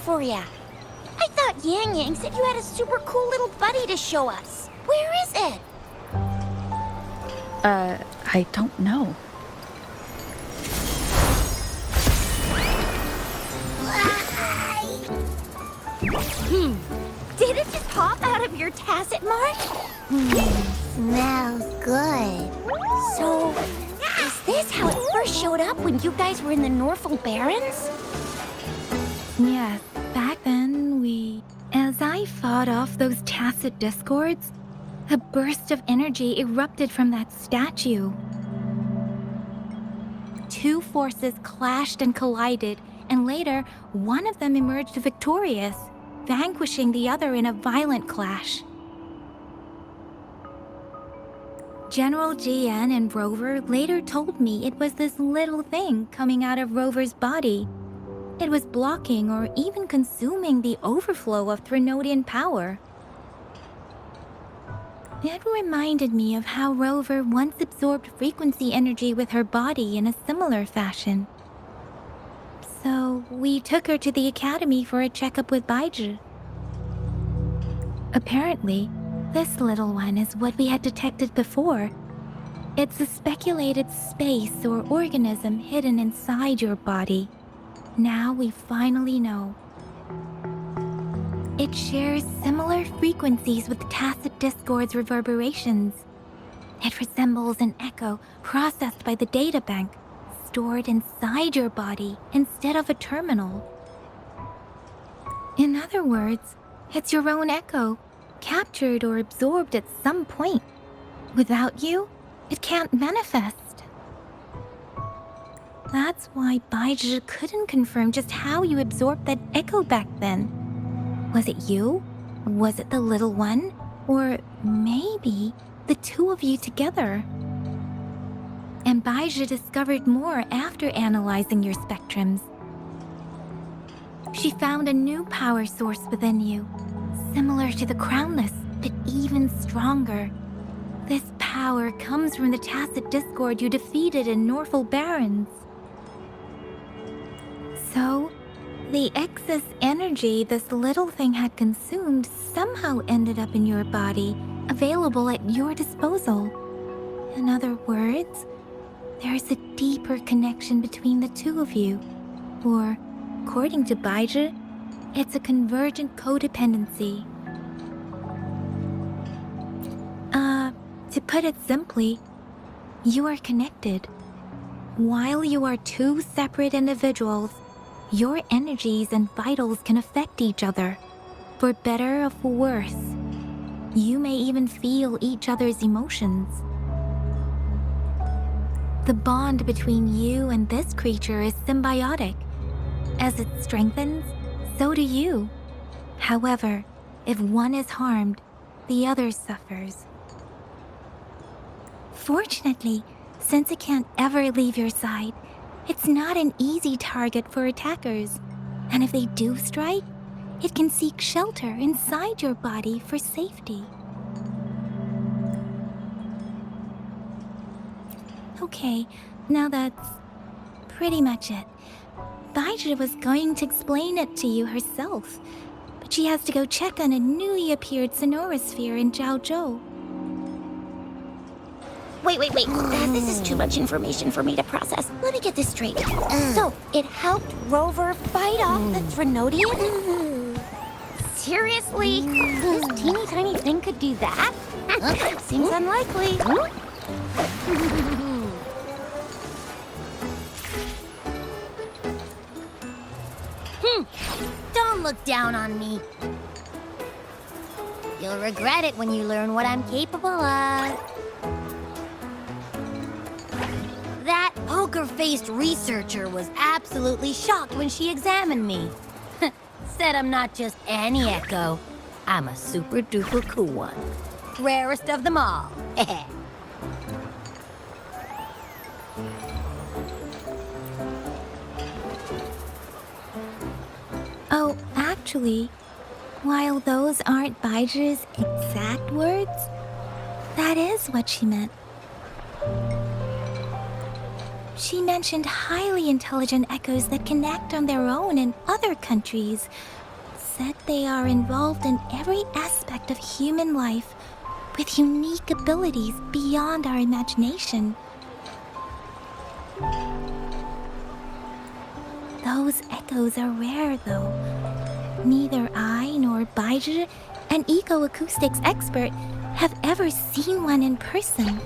for ya. I thought Yang Yang said you had a super cool little buddy to show us. Where is it? I don't know. Did it just pop out of your tacit mark? Smells good. So, is this how it first showed up when you guys were in the Norfolk Barrens? Yes, back then As I fought off those tacit discords, a burst of energy erupted from that statue. Two forces clashed and collided, and later, one of them emerged victorious, vanquishing the other in a violent clash. General GN and Rover later told me it was this little thing coming out of Rover's body. It was blocking or even consuming the overflow of Threnodian power. It reminded me of how Rover once absorbed frequency energy with her body in a similar fashion. So we took her to the academy for a checkup with Baizhi. Apparently, this little one is what we had detected before. It's a speculated space or organism hidden inside your body. Now we finally know. It shares similar frequencies with tacit discord's reverberations. It resembles an echo processed by the data bank, stored inside your body instead of a terminal. In other words, it's your own echo, captured or absorbed at some point. Without you, it can't manifest. That's why Baizhi couldn't confirm just how you absorbed that echo back then. Was it you? Was it the little one? Or maybe the two of you together? And Baizhi discovered more after analyzing your spectrums. She found a new power source within you, similar to the Crownless, but even stronger. This power comes from the tacit discord you defeated in Norfolk Barrens. So, the excess energy this little thing had consumed somehow ended up in your body, available at your disposal. In other words, there's a deeper connection between the two of you. Or, according to Baizhi, it's a convergent codependency. To put it simply, you are connected. While you are two separate individuals, your energies and vitals can affect each other, for better or for worse. You may even feel each other's emotions. The bond between you and this creature is symbiotic. As it strengthens, so do you. However, if one is harmed, the other suffers. Fortunately, since it can't ever leave your side, it's not an easy target for attackers. And if they do strike, it can seek shelter inside your body for safety. Okay, now that's pretty much it. Baizhi was going to explain it to you herself, but she has to go check on a newly appeared sonorosphere in Jiaozhou. Wait. This is too much information for me to process. Let me get this straight. So, it helped Rover fight off the Threnodian? Seriously? This teeny tiny thing could do that? Seems unlikely. Don't look down on me. You'll regret it when you learn what I'm capable of. That poker-faced researcher was absolutely shocked when she examined me. Said I'm not just any echo. I'm a super-duper cool one. Rarest of them all. Oh, actually, while those aren't Baizhi's exact words, that is what she meant. She mentioned highly intelligent echoes that can act on their own in other countries. Said they are involved in every aspect of human life, with unique abilities beyond our imagination. Those echoes are rare, though. Neither I nor Baizhi, an eco-acoustics expert, have ever seen one in person.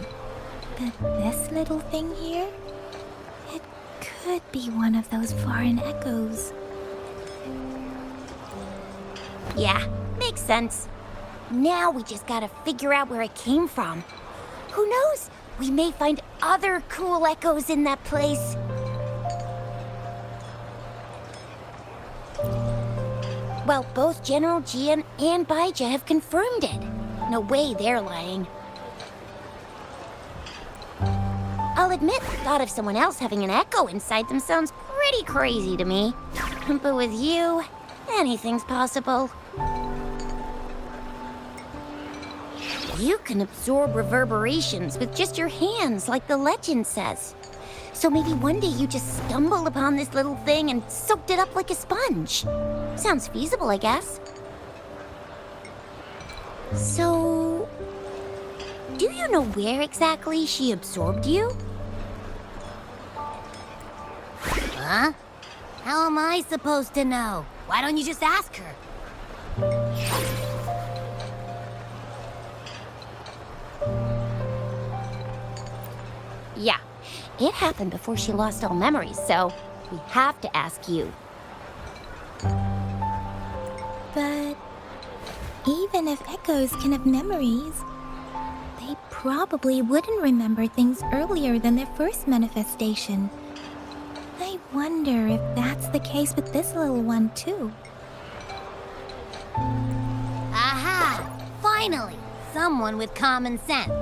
But this little thing here, it could be one of those foreign echoes. Yeah, makes sense. Now we just gotta figure out where it came from. Who knows? We may find other cool echoes in that place. Well, both General Jian and Baija have confirmed it. No way they're lying. I'll admit the thought of someone else having an echo inside them sounds pretty crazy to me. But with you, anything's possible. You can absorb reverberations with just your hands, like the legend says. So maybe one day you just stumbled upon this little thing and soaked it up like a sponge. Sounds feasible, I guess. So, do you know where exactly she absorbed you? Huh? How am I supposed to know? Why don't you just ask her? Yeah, it happened before she lost all memories, so we have to ask you. But even if echoes can have memories, they probably wouldn't remember things earlier than their first manifestation. I wonder if that's the case with this little one, too. Aha! Finally! Someone with common sense.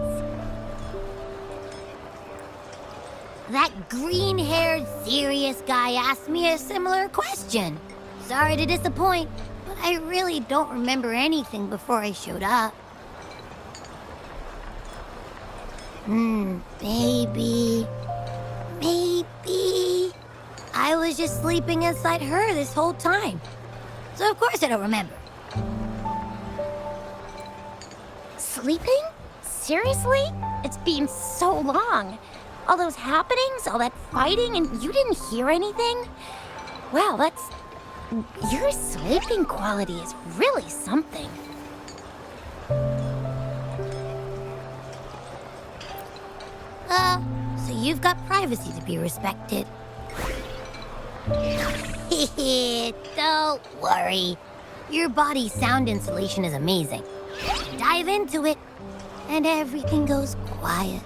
That green-haired, serious guy asked me a similar question. Sorry to disappoint, but I really don't remember anything before I showed up. Maybe I was just sleeping inside her this whole time. So of course I don't remember. Sleeping? Seriously? It's been so long. All those happenings, all that fighting, and you didn't hear anything? Wow, your sleeping quality is really something. So you've got privacy to be respected. Don't worry. Your body's sound insulation is amazing. Dive into it, and everything goes quiet.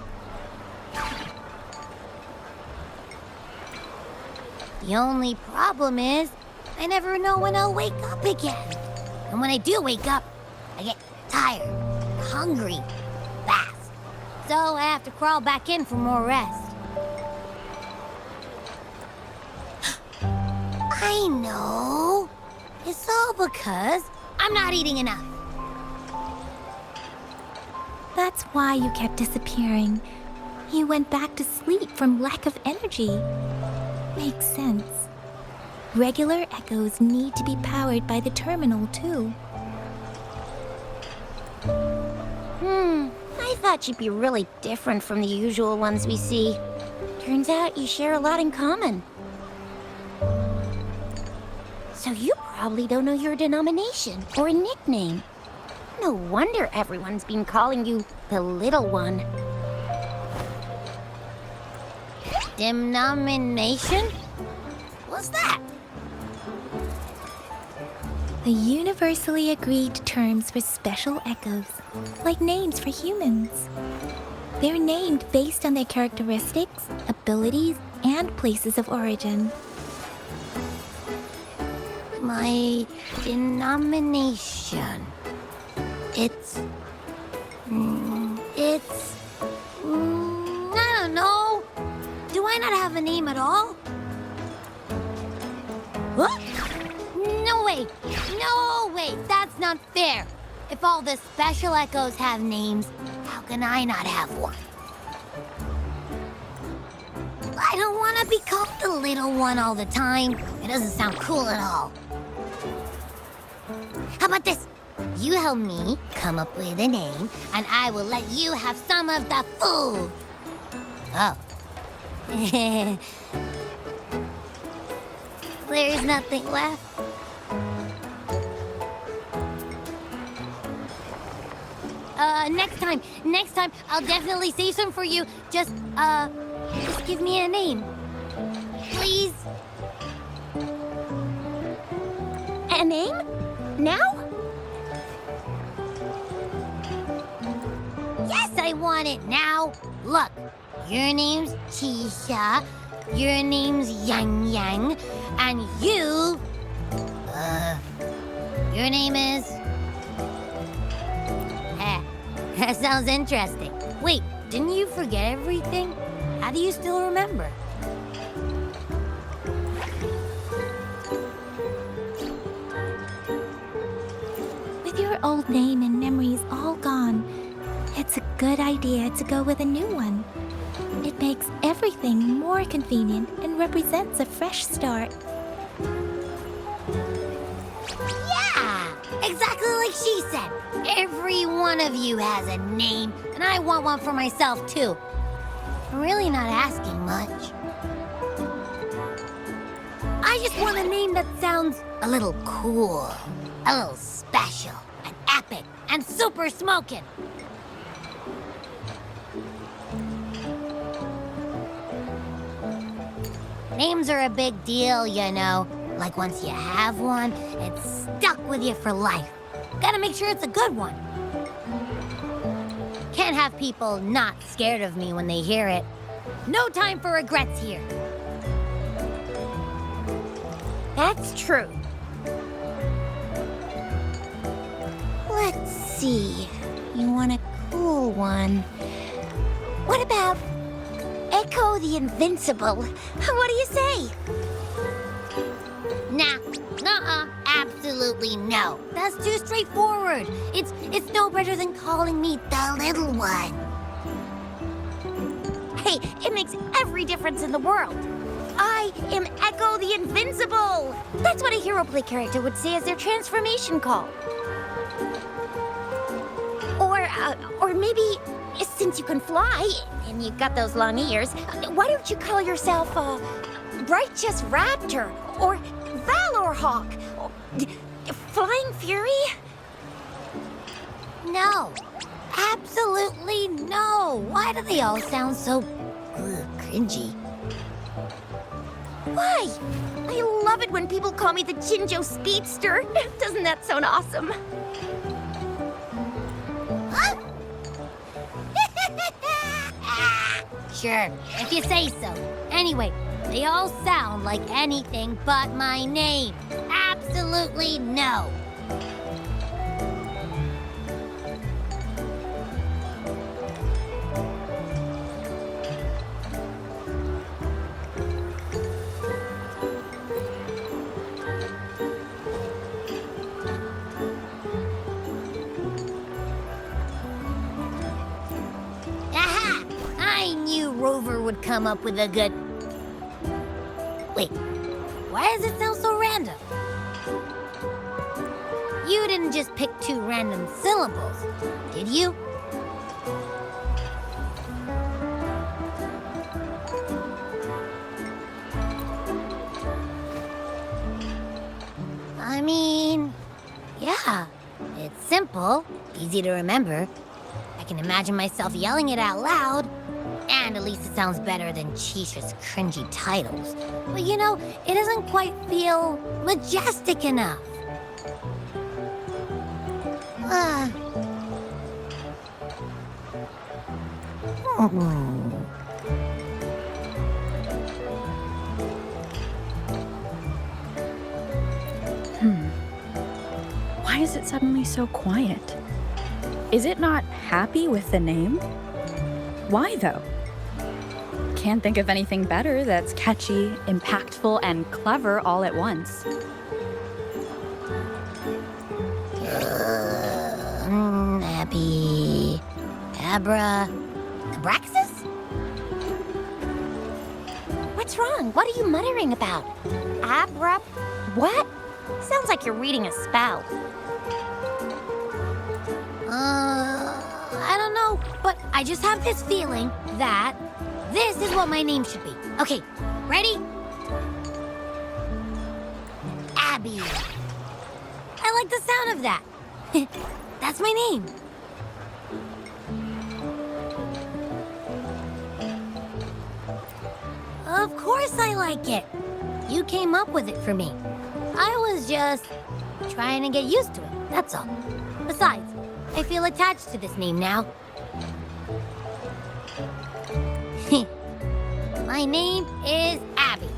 The only problem is, I never know when I'll wake up again. And when I do wake up, I get tired, hungry, fast. So I have to crawl back in for more rest. I know. It's all because I'm not eating enough. That's why you kept disappearing. You went back to sleep from lack of energy. Makes sense. Regular echoes need to be powered by the terminal, too. I thought you'd be really different from the usual ones we see. Turns out you share a lot in common. So you probably don't know your denomination or a nickname. No wonder everyone's been calling you the Little One. Denomination? What's that? The universally agreed terms for special echoes, like names for humans. They're named based on their characteristics, abilities, and places of origin. My denomination. I don't know. Do I not have a name at all? What? No way. No way. That's not fair. If all the special echoes have names, how can I not have one? I don't be called the little one all the time. It doesn't sound cool at all. How about this? You help me come up with a name, and I will let you have some of the food. Oh. There's nothing left. Next time, I'll definitely save some for you. Just give me a name. Please? A name? Now? Yes, I want it now. Look, your name's Tisha, your name's Yang Yang, and your name is... That sounds interesting. Wait, didn't you forget everything? How do you still remember? With your old name and memories all gone, it's a good idea to go with a new one. It makes everything more convenient and represents a fresh start. Yeah, exactly like she said. Every one of you has a name, and I want one for myself, too. I'm really not asking much. I just want a name that sounds a little cool, a little special, and epic, and super smoking. Names are a big deal, you know. Like once you have one, it's stuck with you for life. Gotta make sure it's a good one. Can't have people not scared of me when they hear it. No time for regrets here. That's true. Let's see. You want a cool one. What about Echo the Invincible? What do you say? Nah, absolutely no. That's too straightforward. It's no better than calling me the little one. Hey, it makes every difference in the world. I am Echo the Invincible. That's what a hero play character would say as their transformation call. Or maybe, since you can fly and you've got those long ears, why don't you call yourself Righteous Raptor or Valor Hawk? Flying Fury? No, absolutely no. Why do they all sound so cringy? Why? I love it when people call me the Jinzhou Speedster. Doesn't that sound awesome? Huh? Sure, if you say so. Anyway, they all sound like anything but my name. Absolutely no. Aha! I knew Rover would come up with a good... Wait, why does it sound so random? You didn't just pick two random syllables, did you? I mean, yeah, it's simple, easy to remember. I can imagine myself yelling it out loud. And at least it sounds better than Chisha's cringy titles. But you know, it doesn't quite feel majestic enough. Why is it suddenly so quiet? Is it not happy with the name? Why though? Can't think of anything better that's catchy, impactful, and clever all at once. Happy... Abraxas? What's wrong? What are you muttering about? Abra... What? Sounds like you're reading a spell. I don't know, but I just have this feeling that this is what my name should be. Okay, ready? Abby. I like the sound of that. That's my name. Of course I like it. You came up with it for me. I was just trying to get used to it, that's all. Besides, I feel attached to this name now. My name is Abby.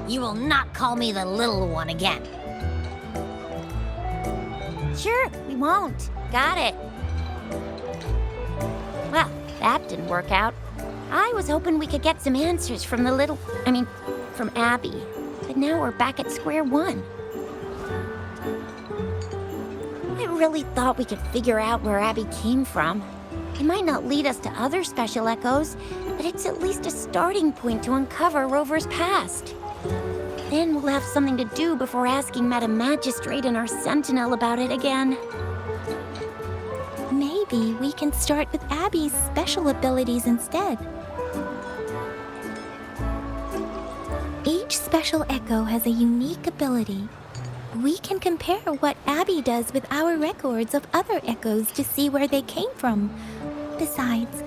You will not call me the little one again. Sure, we won't. Got it. Well, that didn't work out. I was hoping we could get some answers from from Abby. But now we're back at square one. I really thought we could figure out where Abby came from. It might not lead us to other special echoes, but it's at least a starting point to uncover Rover's past. Then we'll have something to do before asking Madam Magistrate and our Sentinel about it again. Maybe we can start with Abby's special abilities instead. Each special echo has a unique ability. We can compare what Abby does with our records of other echoes to see where they came from. Besides,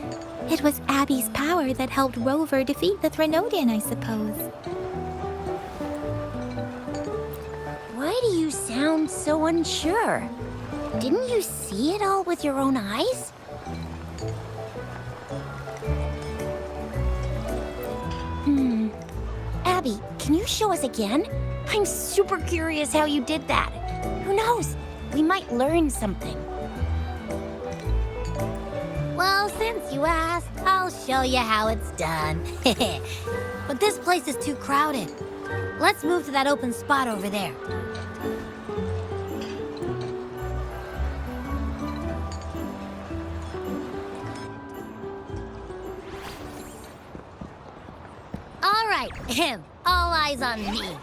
it was Abby's power that helped Rover defeat the Threnodian, I suppose. Why do you sound so unsure? Didn't you see it all with your own eyes? Abby, can you show us again? I'm super curious how you did that. Who knows? We might learn something. Well, since you asked, I'll show you how it's done. But this place is too crowded. Let's move to that open spot over there. All right, all eyes on me.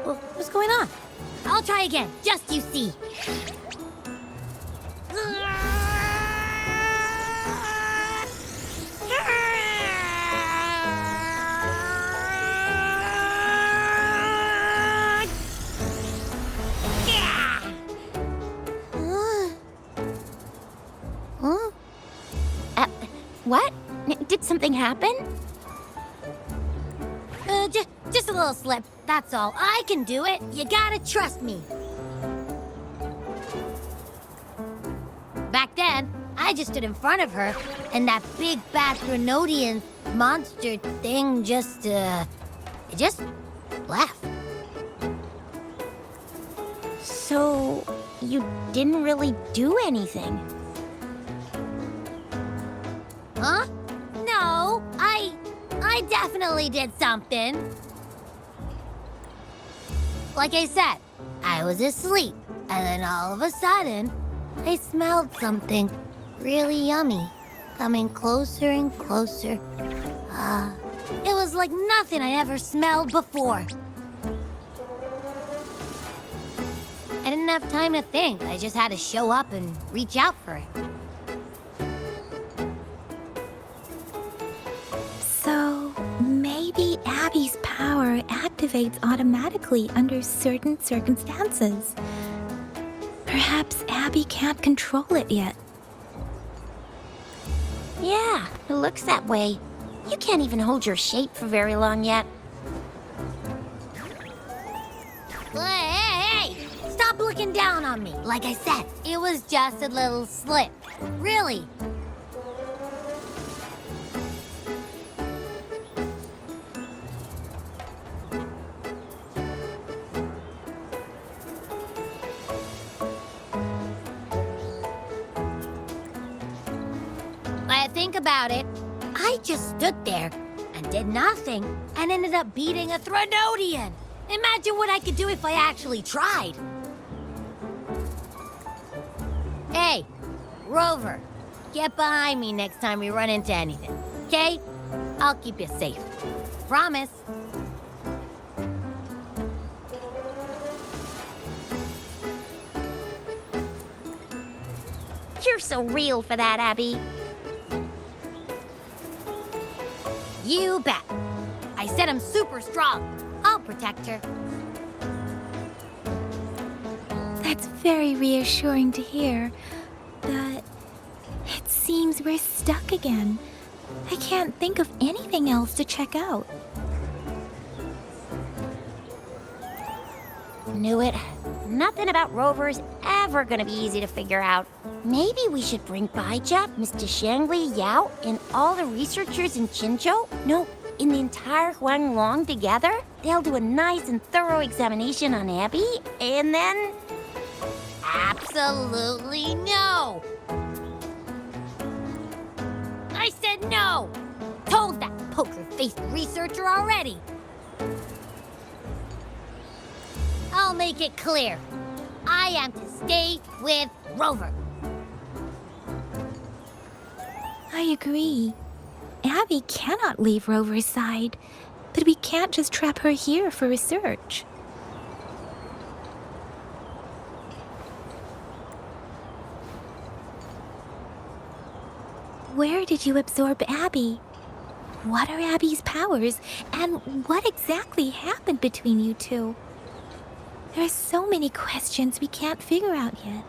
What's going on? I'll try again, just you see. What? Did something happen? Just a little slip, that's all. I can do it. You gotta trust me. Back then, I just stood in front of her, and that big bad Threnodian monster thing just left. So, you didn't really do anything? Huh? No, I definitely did something. Like I said, I was asleep, and then all of a sudden, I smelled something really yummy, coming closer and closer. It was like nothing I ever smelled before. I didn't have time to think. I just had to show up and reach out for it. So, maybe Abby's power activates automatically under certain circumstances. Perhaps Abby can't control it yet. Yeah, it looks that way. You can't even hold your shape for very long yet. Hey! Stop looking down on me. Like I said, it was just a little slip. Really. Think about it. I just stood there and did nothing and ended up beating a Threnodian. Imagine what I could do if I actually tried. Hey, Rover, get behind me next time we run into anything, okay? I'll keep you safe. Promise. You're so real for that, Abby. You bet. I said I'm super strong. I'll protect her. That's very reassuring to hear. But it seems we're stuck again. I can't think of anything else to check out. Knew it. Nothing about Rover's ever gonna be easy to figure out. Maybe we should bring Baija, Mr. Shangli, Yao, and all the researchers in Jinzhou? No, in the entire Huanglong together? They'll do a nice and thorough examination on Abby, and then... Absolutely no! I said no! Told that poker-faced researcher already! I'll make it clear. I am to stay with Rover. I agree. Abby cannot leave Rover's side, but we can't just trap her here for research. Where did you absorb Abby? What are Abby's powers, and what exactly happened between you two? There are so many questions we can't figure out yet.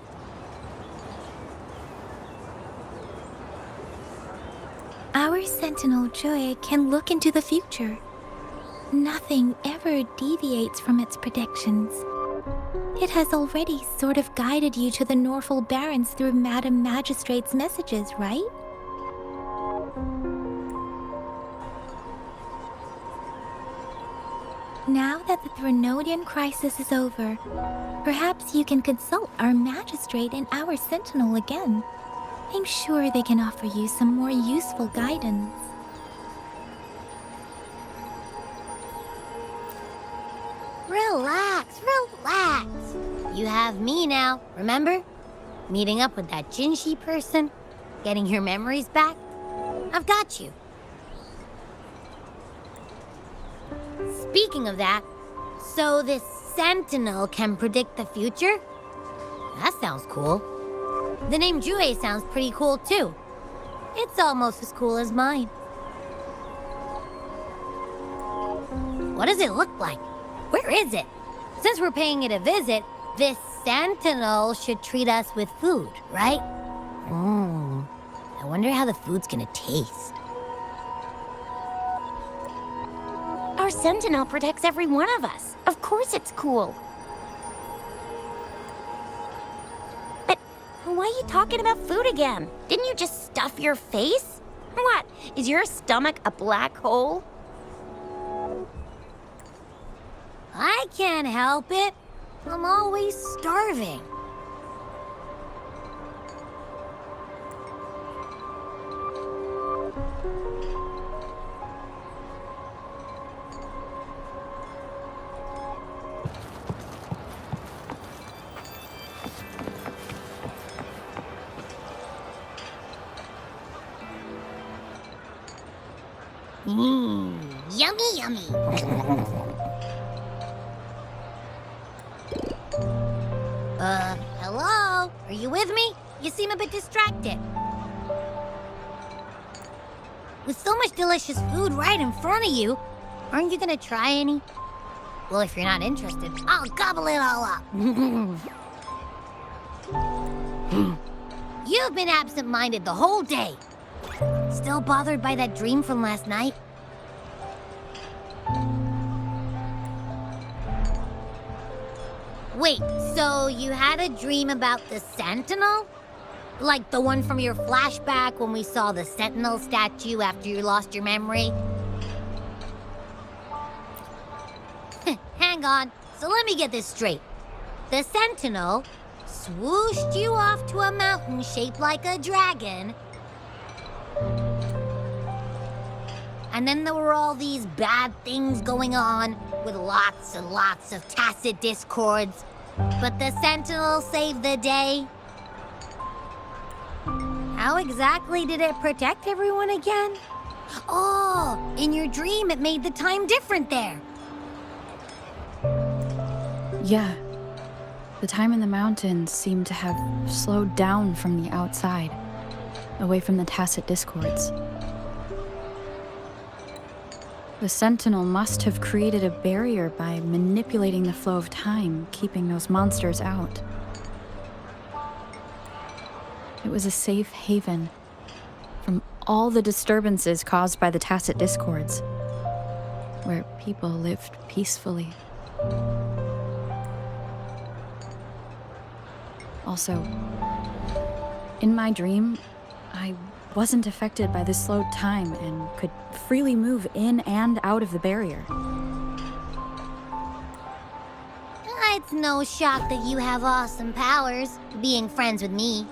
Our Sentinel Joy can look into the future. Nothing ever deviates from its predictions. It has already sort of guided you to the Norfolk Barrens through Madam Magistrate's messages, right? Now that the Threnodian crisis is over, perhaps you can consult our Magistrate and our Sentinel again. I'm sure they can offer you some more useful guidance. Relax, relax. You have me now, remember? Meeting up with that Jinshi person, getting your memories back. I've got you. Speaking of that, so this Sentinel can predict the future? That sounds cool. The name Jue sounds pretty cool too. It's almost as cool as mine. What does it look like? Where is it? Since we're paying it a visit, this Sentinel should treat us with food, right? I wonder how the food's gonna taste. Our Sentinel protects every one of us. Of course it's cool. But why are you talking about food again? Didn't you just stuff your face? What? Is your stomach a black hole? I can't help it. I'm always starving. Yummy, yummy. Hello? Are you with me? You seem a bit distracted. With so much delicious food right in front of you, aren't you gonna try any? Well, if you're not interested, I'll gobble it all up. You've been absent-minded the whole day. Still bothered by that dream from last night? Wait, so you had a dream about the Sentinel? Like the one from your flashback when we saw the Sentinel statue after you lost your memory? Hang on, so let me get this straight. The Sentinel swooshed you off to a mountain shaped like a dragon. And then there were all these bad things going on, with lots and lots of tacit discords. But the Sentinel saved the day. How exactly did it protect everyone again? Oh, in your dream it made the time different there. Yeah. The time in the mountains seemed to have slowed down from the outside, away from the tacit discords. The Sentinel must have created a barrier by manipulating the flow of time, keeping those monsters out. It was a safe haven from all the disturbances caused by the tacit discords, where people lived peacefully. Also, in my dream, I wasn't affected by the slowed time and could freely move in and out of the barrier. It's no shock that you have awesome powers, being friends with me.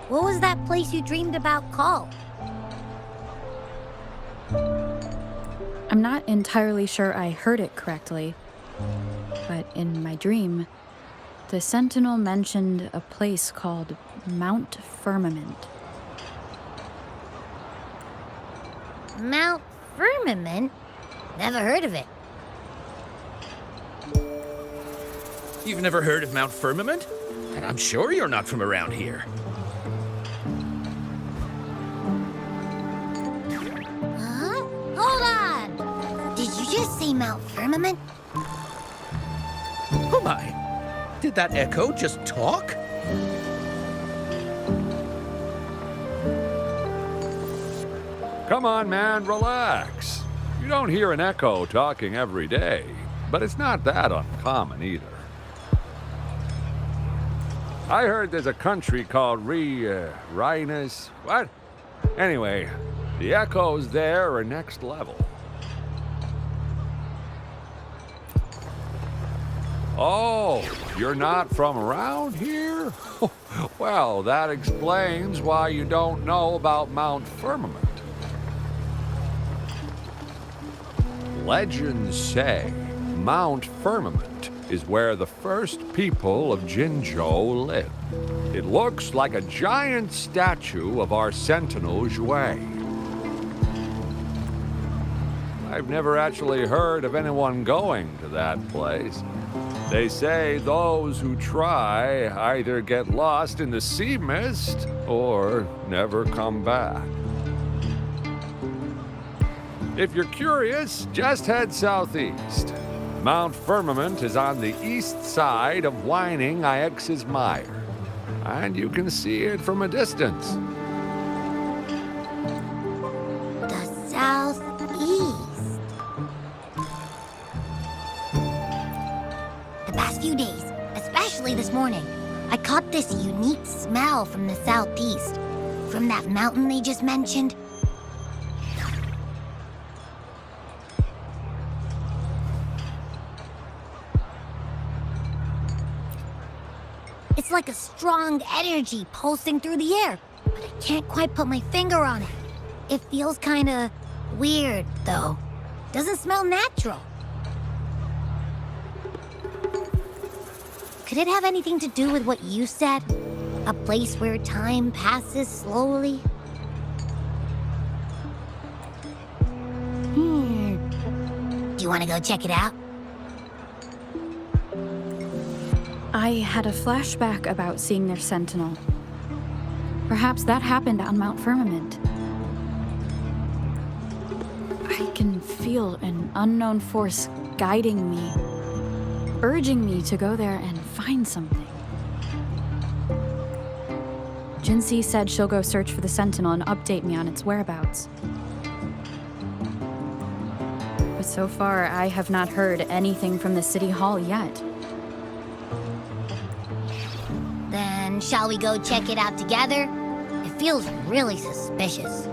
What was that place you dreamed about called? I'm not entirely sure I heard it correctly, but in my dream, the Sentinel mentioned a place called Mount Firmament. Mount Firmament? Never heard of it. You've never heard of Mount Firmament? And I'm sure you're not from around here. Huh? Hold on! Did you just say Mount Firmament? Oh my! Did that echo just talk? Come on, man, relax. You don't hear an echo talking every day, but it's not that uncommon either. I heard there's a country called Rhinus. What? Anyway, the echoes there are next level. Oh, you're not from around here? Well, that explains why you don't know about Mount Firmament. Legends say Mount Firmament is where the first people of Jinzhou lived. It looks like a giant statue of our Sentinel Zhui. I've never actually heard of anyone going to that place. They say those who try either get lost in the sea mist or never come back. If you're curious, just head southeast. Mount Firmament is on the east side of Whining Ix's Mire, and you can see it from a distance. The southeast. The past few days, especially this morning, I caught this unique smell from the southeast. From that mountain they just mentioned. It's like a strong energy pulsing through the air, but I can't quite put my finger on it. It feels kinda weird, though. Doesn't smell natural. Could it have anything to do with what you said? A place where time passes slowly? Do you want to go check it out? I had a flashback about seeing their Sentinel. Perhaps that happened on Mount Firmament. I can feel an unknown force guiding me, urging me to go there and find something. Jinxie said she'll go search for the Sentinel and update me on its whereabouts. But so far, I have not heard anything from the City Hall yet. Then shall we go check it out together? It feels really suspicious.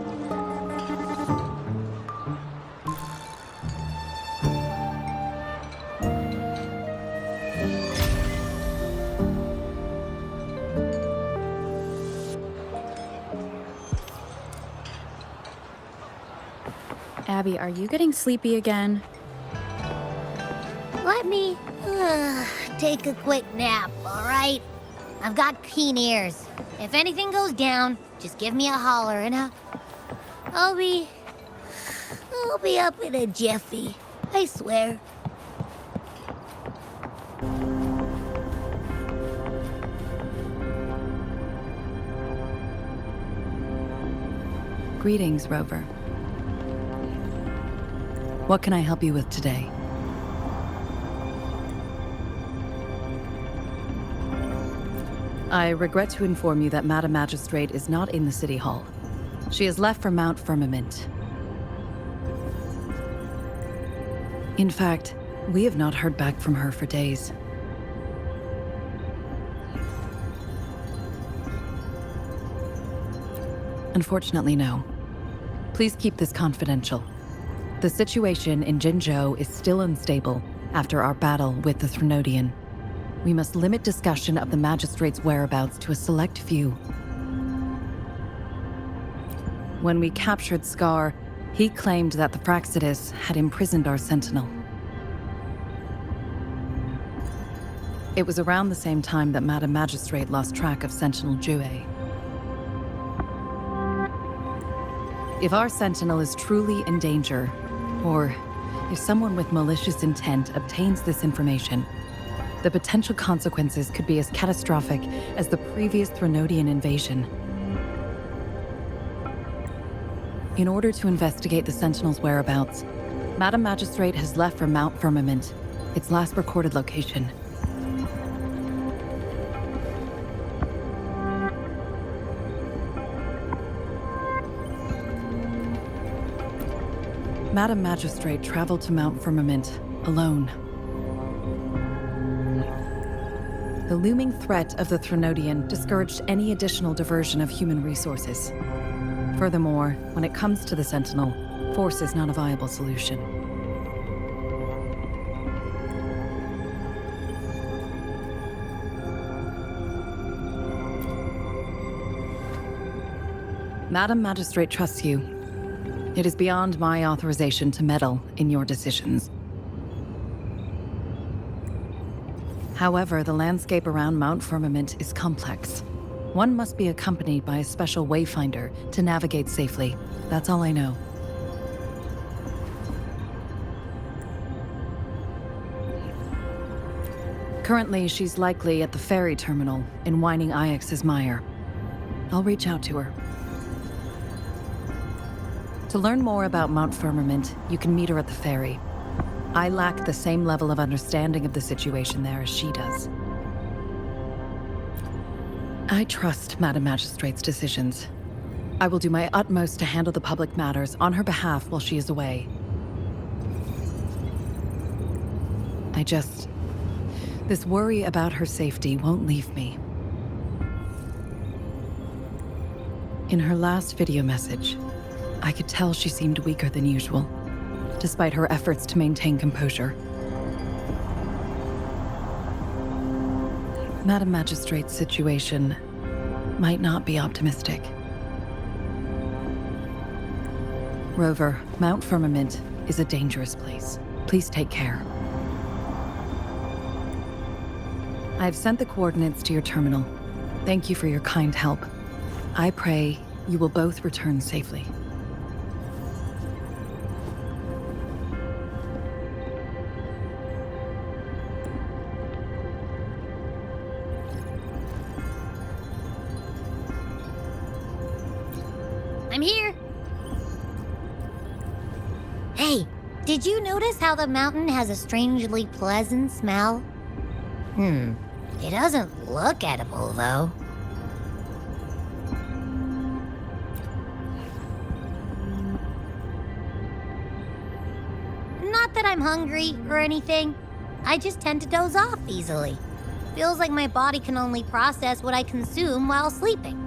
Abby, are you getting sleepy again? Let me take a quick nap, all right? I've got keen ears. If anything goes down, just give me a holler and I'll be up in a jiffy. I swear. Greetings, Rover. What can I help you with today? I regret to inform you that Madam Magistrate is not in the City Hall. She has left for Mount Firmament. In fact, we have not heard back from her for days. Unfortunately, no. Please keep this confidential. The situation in Jinzhou is still unstable after our battle with the Threnodian. We must limit discussion of the Magistrate's whereabouts to a select few. When we captured Scar, he claimed that the Fraxidus had imprisoned our sentinel. It was around the same time that Madam Magistrate lost track of Sentinel Jue. If our sentinel is truly in danger, or if someone with malicious intent obtains this information, the potential consequences could be as catastrophic as the previous Threnodian invasion. In order to investigate the Sentinel's whereabouts, Madam Magistrate has left for Mount Firmament, its last recorded location. Madam Magistrate traveled to Mount Firmament alone. The looming threat of the Threnodian discouraged any additional diversion of human resources. Furthermore, when it comes to the Sentinel, force is not a viable solution. Madam Magistrate trusts you. It is beyond my authorization to meddle in your decisions. However, the landscape around Mount Firmament is complex. One must be accompanied by a special wayfinder to navigate safely. That's all I know. Currently, she's likely at the ferry terminal in Whining Ix's Mire. I'll reach out to her. To learn more about Mount Firmament, you can meet her at the ferry. I lack the same level of understanding of the situation there as she does. I trust Madam Magistrate's decisions. I will do my utmost to handle the public matters on her behalf while she is away. This worry about her safety won't leave me. In her last video message, I could tell she seemed weaker than usual, despite her efforts to maintain composure. Madam Magistrate's situation might not be optimistic. Rover, Mount Firmament is a dangerous place. Please take care. I've sent the coordinates to your terminal. Thank you for your kind help. I pray you will both return safely. I'm here. Hey, did you notice how the mountain has a strangely pleasant smell? It doesn't look edible, though. Not that I'm hungry or anything. I just tend to doze off easily. Feels like my body can only process what I consume while sleeping.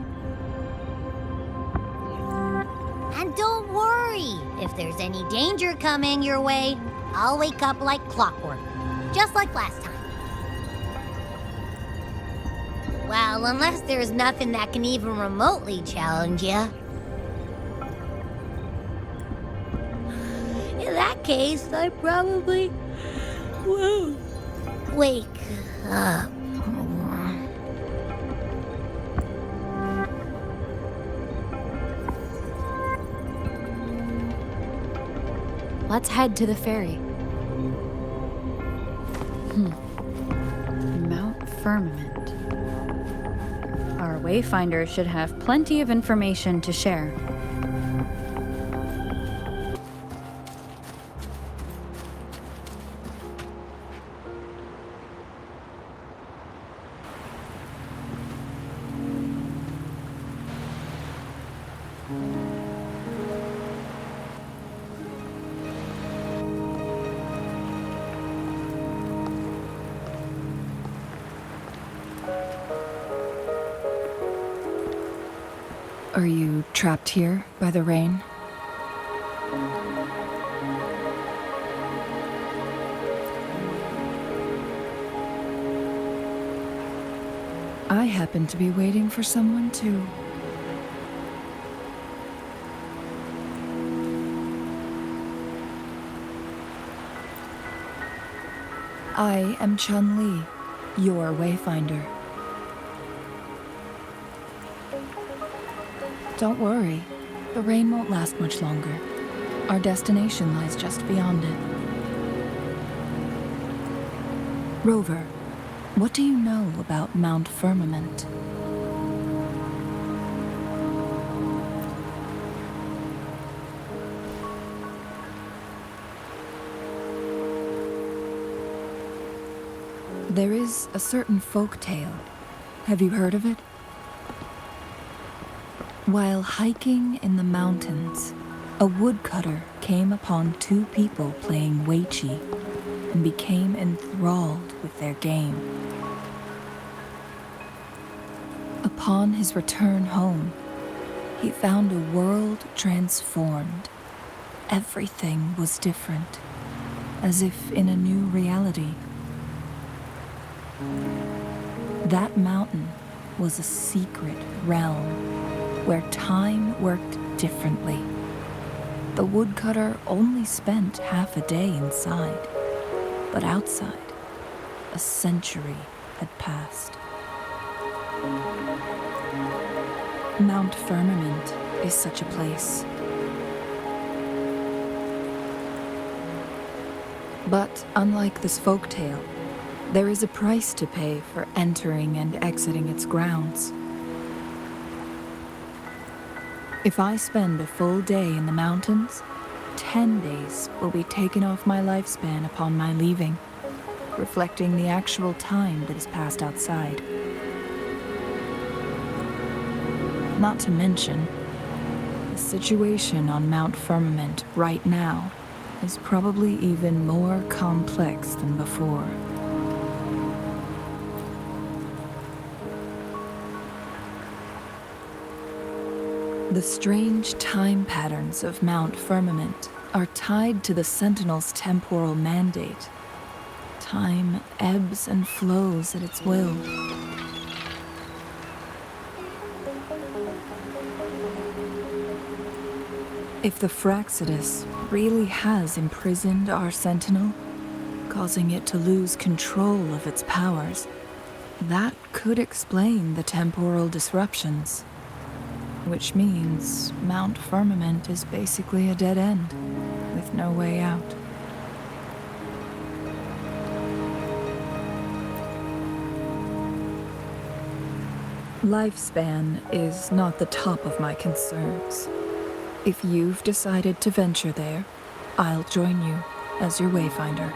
And don't worry, if there's any danger coming your way, I'll wake up like clockwork, just like last time. Well, unless there's nothing that can even remotely challenge you. case, I probably won't wake up. Let's head to the ferry. Mount Firmament. Our wayfinder should have plenty of information to share. Are you trapped here by the rain? I happen to be waiting for someone too. I am Chun-Li, your wayfinder. Don't worry, the rain won't last much longer. Our destination lies just beyond it. Rover, what do you know about Mount Firmament? There is a certain folk tale. Have you heard of it? While hiking in the mountains, a woodcutter came upon two people playing Weiqi and became enthralled with their game. Upon his return home, he found a world transformed. Everything was different, as if in a new reality. That mountain was a secret realm where time worked differently. The woodcutter only spent half a day inside, but outside, a century had passed. Mount Firmament is such a place. But unlike this folktale, there is a price to pay for entering and exiting its grounds. If I spend a full day in the mountains, 10 days will be taken off my lifespan upon my leaving, reflecting the actual time that is passed outside. Not to mention, the situation on Mount Firmament right now is probably even more complex than before. The strange time patterns of Mount Firmament are tied to the Sentinel's temporal mandate. Time ebbs and flows at its will. If the Fraxidus really has imprisoned our Sentinel, causing it to lose control of its powers, that could explain the temporal disruptions. Which means Mount Firmament is basically a dead end, with no way out. Lifespan is not the top of my concerns. If you've decided to venture there, I'll join you as your wayfinder.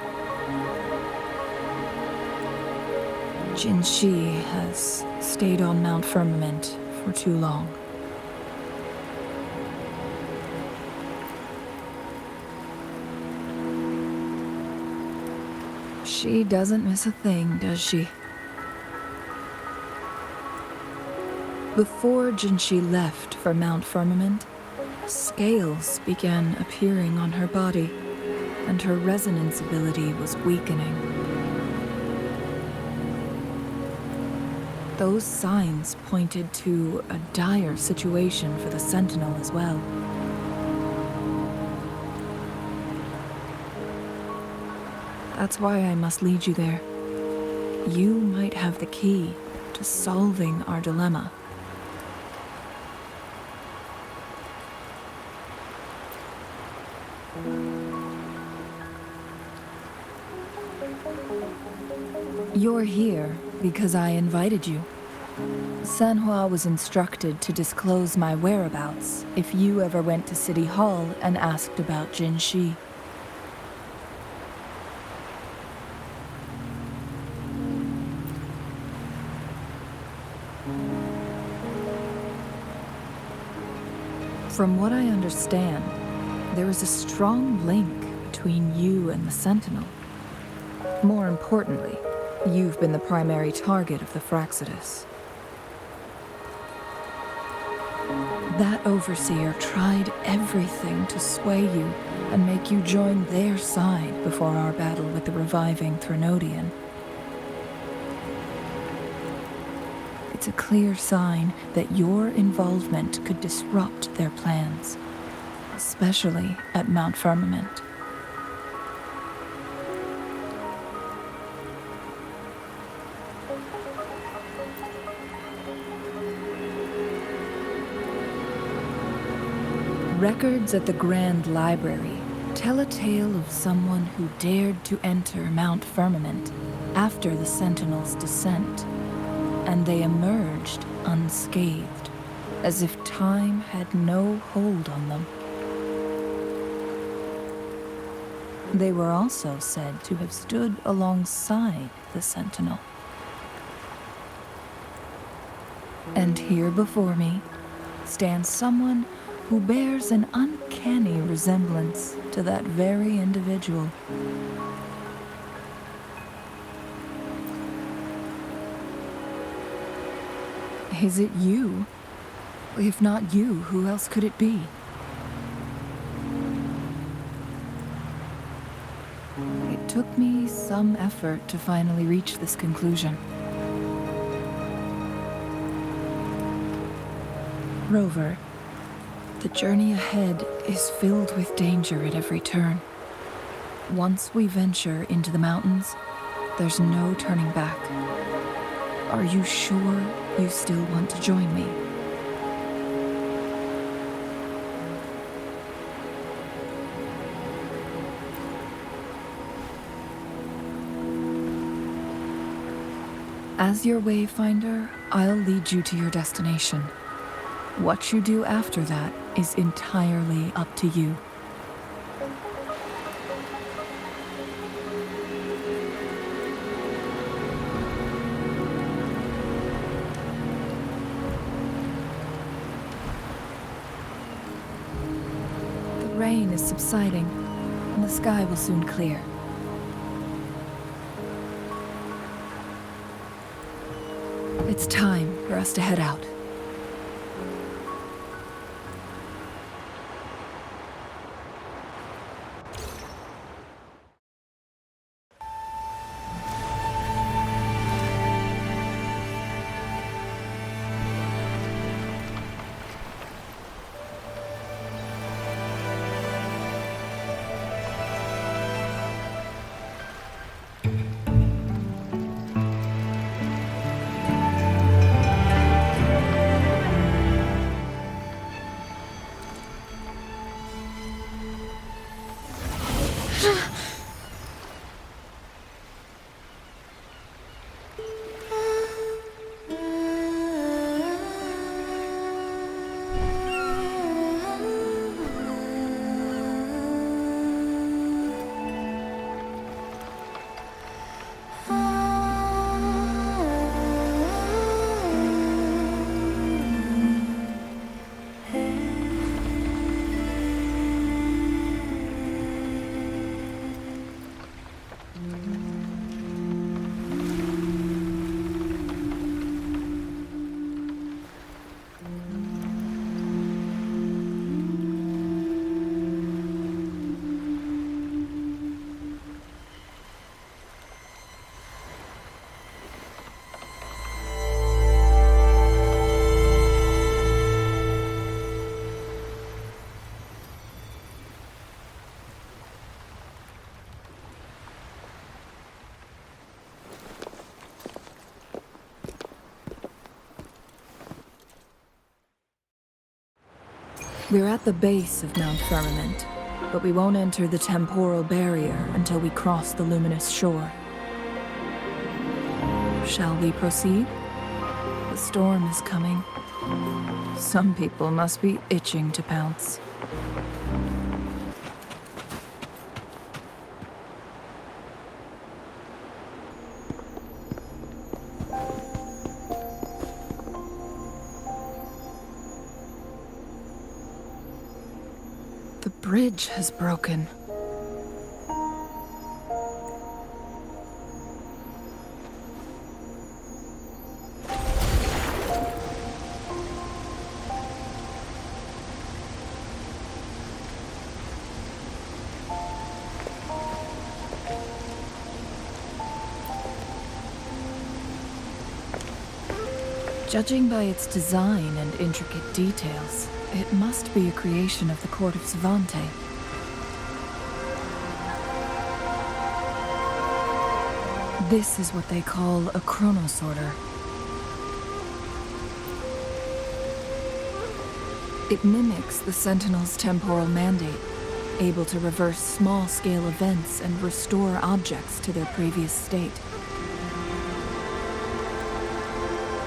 Jinzhou has stayed on Mount Firmament for too long. She doesn't miss a thing, does she? Before Jinzhou left for Mount Firmament, scales began appearing on her body, and her resonance ability was weakening. Those signs pointed to a dire situation for the Sentinel as well. That's why I must lead you there. You might have the key to solving our dilemma. You're here because I invited you. Sanhua was instructed to disclose my whereabouts if you ever went to City Hall and asked about Jinshi. From what I understand, there is a strong link between you and the Sentinel. More importantly, you've been the primary target of the Fraxidus. That overseer tried everything to sway you and make you join their side before our battle with the reviving Threnodian. It's a clear sign that your involvement could disrupt their plans, especially at Mount Firmament. Records at the Grand Library tell a tale of someone who dared to enter Mount Firmament after the Sentinel's descent, and they emerged unscathed, as if time had no hold on them. They were also said to have stood alongside the Sentinel. And here before me stands someone who bears an uncanny resemblance to that very individual. Is it you? If not you, who else could it be? It took me some effort to finally reach this conclusion. Rover, the journey ahead is filled with danger at every turn. Once we venture into the mountains, there's no turning back. Are you sure you still want to join me? As your wayfinder, I'll lead you to your destination. What you do after that is entirely up to you. The rain is subsiding, and the sky will soon clear. It's time for us to head out. We're at the base of Mount Firmament, but we won't enter the temporal barrier until we cross the luminous shore. Shall we proceed? The storm is coming. Some people must be itching to pounce. The bridge has broken. Judging by its design and intricate details, it must be a creation of the court of Savante. This is what they call a chronosorter. It mimics the Sentinel's temporal mandate, able to reverse small-scale events and restore objects to their previous state.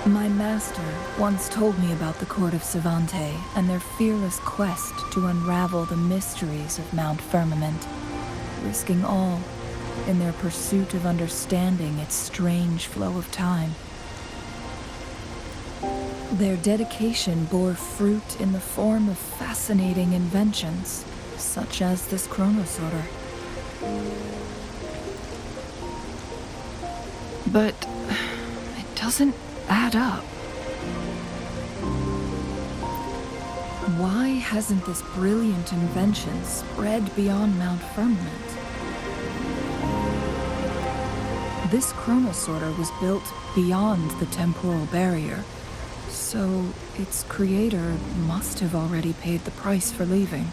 My master once told me about the court of Savante and their fearless quest to unravel the mysteries of Mount Firmament, risking all in their pursuit of understanding its strange flow of time. Their dedication bore fruit in the form of fascinating inventions, such as this chronosorter. But it doesn't add up. Why hasn't this brilliant invention spread beyond Mount Firmament? This chronosorter was built beyond the temporal barrier, so its creator must have already paid the price for leaving.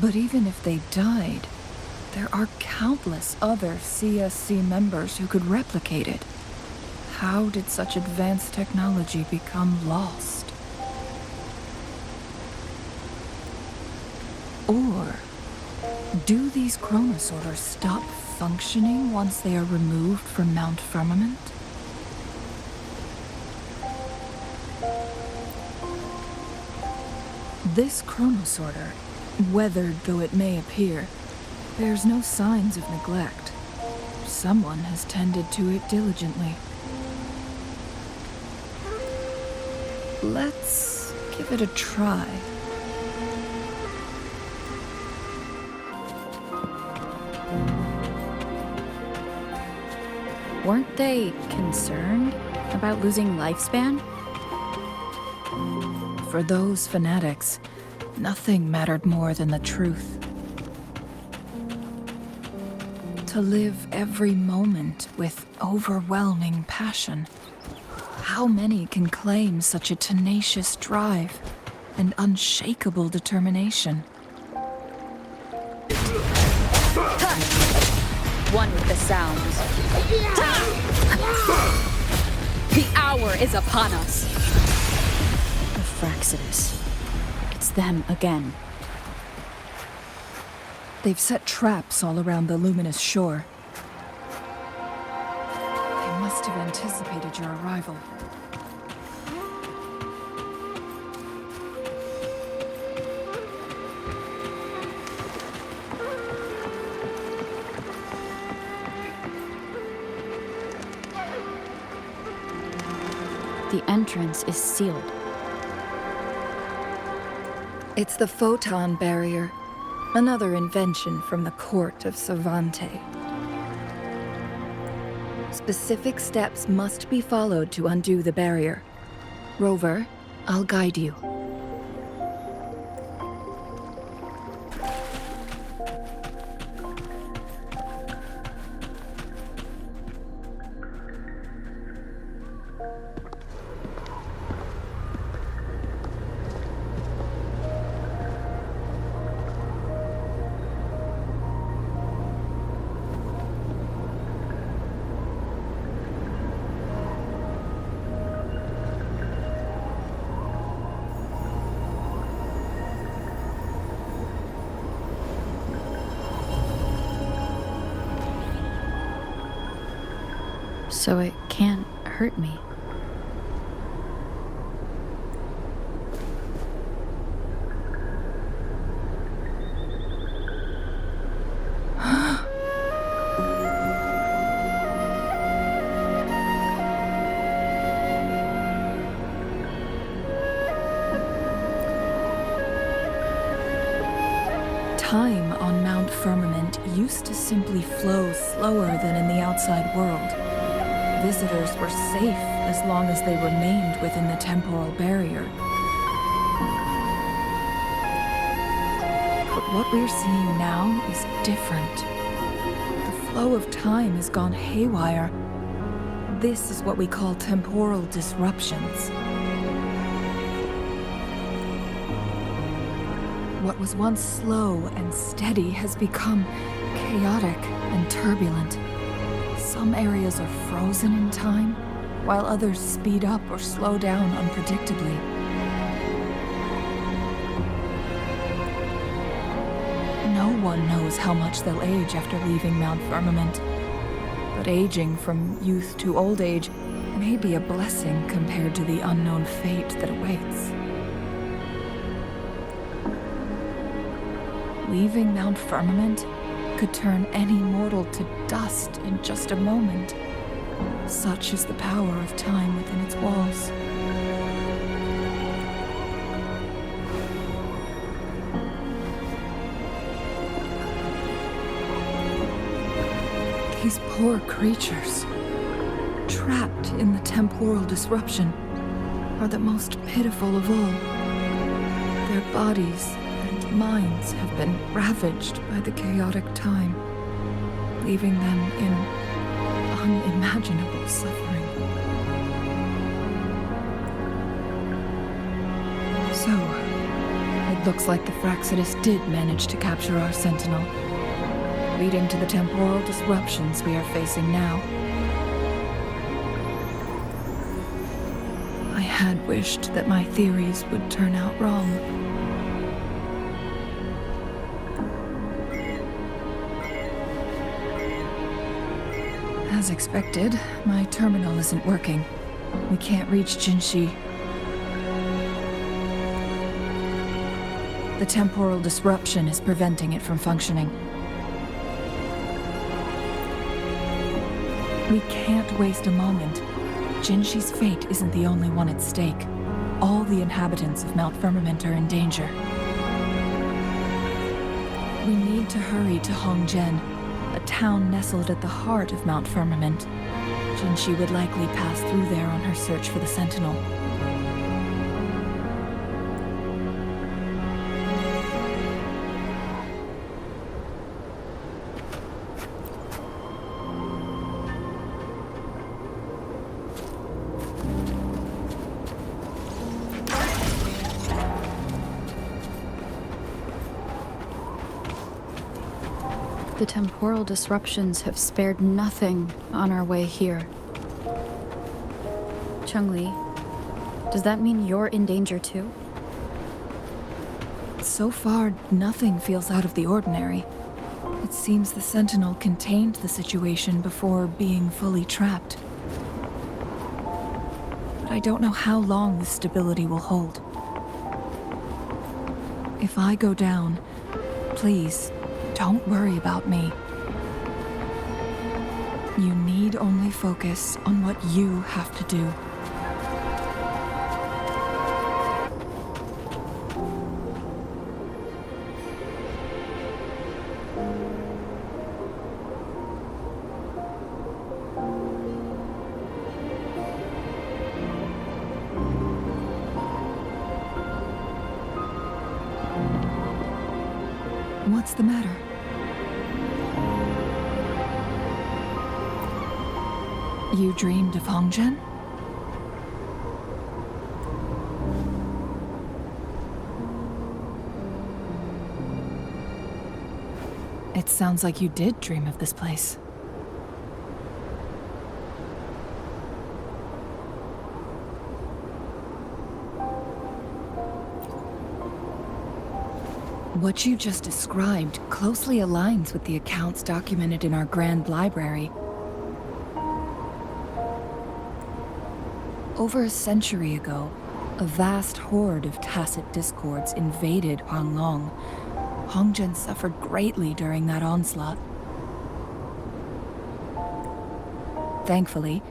But even if they died, there are countless other CSC members who could replicate it. How did such advanced technology become lost? Or do these chronosorters stop functioning once they are removed from Mount Firmament? This chronosorter, weathered though it may appear, bears no signs of neglect. Someone has tended to it diligently. Let's give it a try. Weren't they concerned about losing lifespan? For those fanatics, nothing mattered more than the truth. To live every moment with overwhelming passion. How many can claim such a tenacious drive and unshakable determination? One with the sounds. The hour is upon us. The Fraxidus. It's them again. They've set traps all around the luminous shore. They must have anticipated your arrival. The entrance is sealed. It's the photon barrier, another invention from the court of Savante. Specific steps must be followed to undo the barrier. Rover, I'll guide you. so it can't hurt me. Time on Mount Firmament used to simply flow slower than in the outside world. Visitors were safe as long as they remained within the temporal barrier. But what we're seeing now is different. The flow of time has gone haywire. This is what we call temporal disruptions. What was once slow and steady has become chaotic and turbulent. Some areas are frozen in time, while others speed up or slow down unpredictably. No one knows how much they'll age after leaving Mount Firmament, but aging from youth to old age may be a blessing compared to the unknown fate that awaits. Leaving Mount Firmament could turn any mortal to dust in just a moment. Such is the power of time within its walls. These poor creatures, trapped in the temporal disruption, are the most pitiful of all. Their bodies minds have been ravaged by the chaotic time, leaving them in unimaginable suffering. So, it looks like the Fraxidus did manage to capture our sentinel, leading to the temporal disruptions we are facing now. I had wished that my theories would turn out wrong. As expected, my terminal isn't working. We can't reach Jinzhou. The temporal disruption is preventing it from functioning. We can't waste a moment. Jinzhi's fate isn't the only one at stake. All the inhabitants of Mount Firmament are in danger. We need to hurry to Hongzhen, a town nestled at the heart of Mount Firmament. Jinzhou would likely pass through there on her search for the Sentinel. The temporal disruptions have spared nothing on our way here. Cheng-Li, does that mean you're in danger too? So far, nothing feels out of the ordinary. It seems the Sentinel contained the situation before being fully trapped. But I don't know how long this stability will hold. If I go down, please, don't worry about me. You need only focus on what you have to do. What's the matter? You dreamed of Hongzhen? It sounds like you did dream of this place. What you just described closely aligns with the accounts documented in our Grand Library. Over a century ago, a vast horde of tacit discords invaded Huanglong. Hongzhen suffered greatly during that onslaught. Thankfully,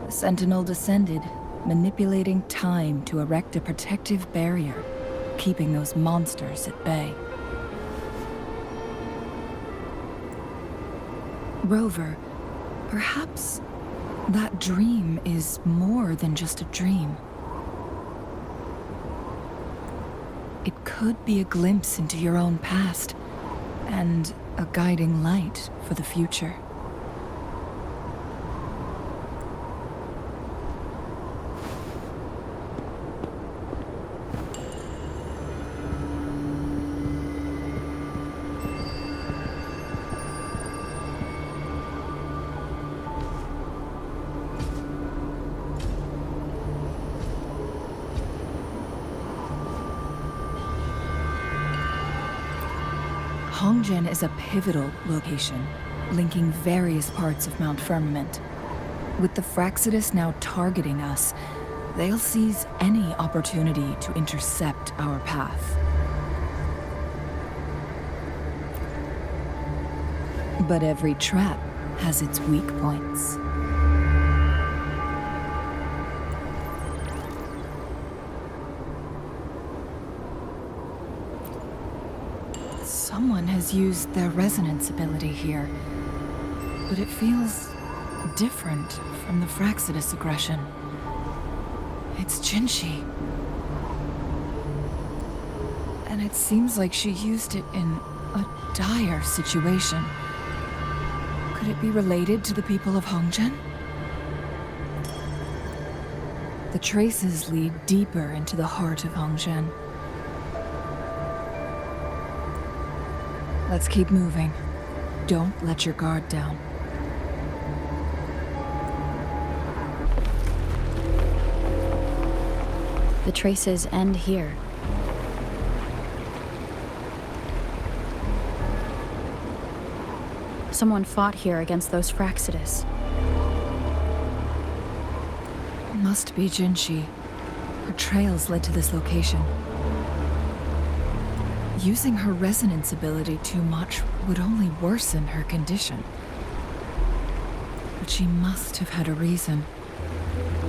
the Sentinel descended, manipulating time to erect a protective barrier, keeping those monsters at bay. Rover, perhaps that dream is more than just a dream. It could be a glimpse into your own past, and a guiding light for the future. Hongzhen is a pivotal location, linking various parts of Mount Firmament. With the Fraxidus now targeting us, they'll seize any opportunity to intercept our path. But every trap has its weak points. Someone has used their resonance ability here, but it feels different from the Fraxidus aggression. It's Jinzhou. And it seems like she used it in a dire situation. Could it be related to the people of Hongzhen? The traces lead deeper into the heart of Hongzhen. Let's keep moving. Don't let your guard down. The traces end here. Someone fought here against those Fraxidus. Must be Jinzhou. Her trails led to this location. Using her resonance ability too much would only worsen her condition. But she must have had a reason.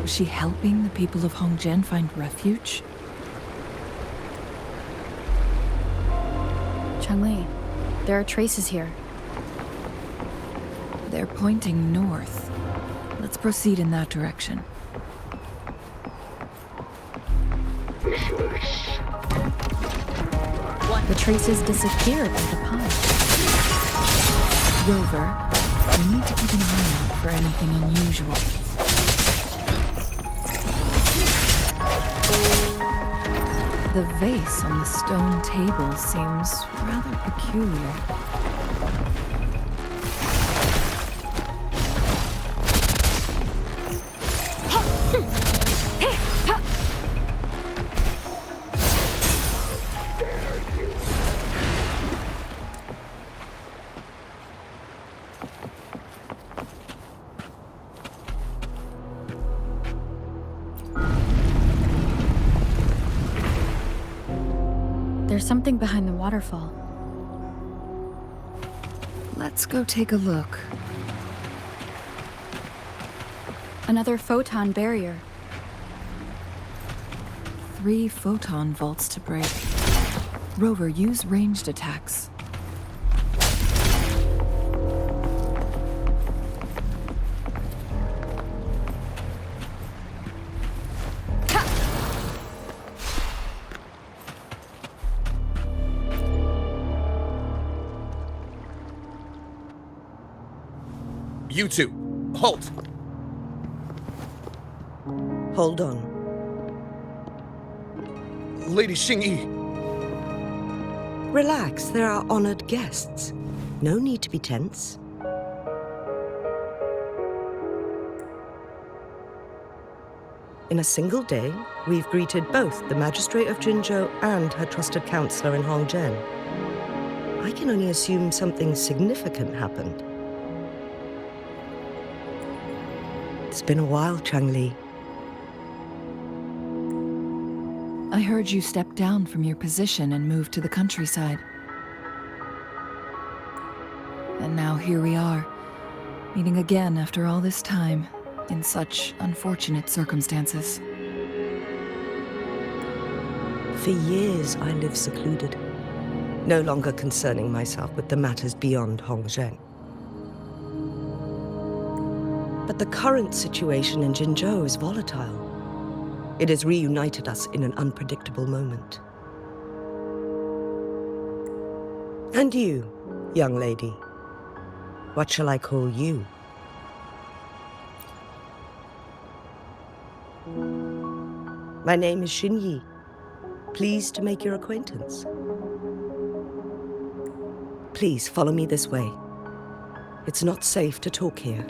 Was she helping the people of Hongzhen find refuge? Changli, there are traces here. They're pointing north. Let's proceed in that direction. The traces disappeared by the pond. Rover, we need to keep an eye out for anything unusual. The vase on the stone table seems rather peculiar. There's something behind the waterfall. Let's go take a look. Another photon barrier. 3 photon vaults to break. Rover, use ranged attacks. You two, halt! Hold on. Lady Xingyi, Relax, there are honored guests. No need to be tense. In a single day, we've greeted both the Magistrate of Jinzhou and her trusted counselor in Hongzhen. I can only assume something significant happened. It's been a while, Changli. heard you step down from your position and move to the countryside. And now here we are, meeting again after all this time, in such unfortunate circumstances. For years I lived secluded, no longer concerning myself with the matters beyond Hongzhen. But the current situation in Jinzhou is volatile. It has reunited us in an unpredictable moment. And you, young lady, what shall I call you? My name is Xinyi. Pleased to make your acquaintance. Please follow me this way. It's not safe to talk here.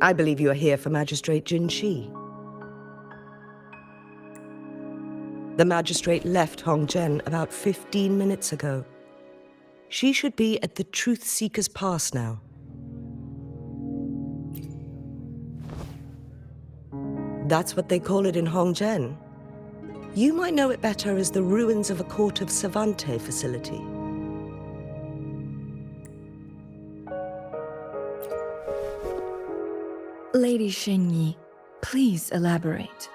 I believe you are here for Magistrate Jin Shi. The magistrate left Hongzhen about 15 minutes ago. She should be at the Truth Seeker's Pass now. That's what they call it in Hongzhen. You might know it better as the ruins of a Court of Savante facility. Lady Xinyi, please elaborate.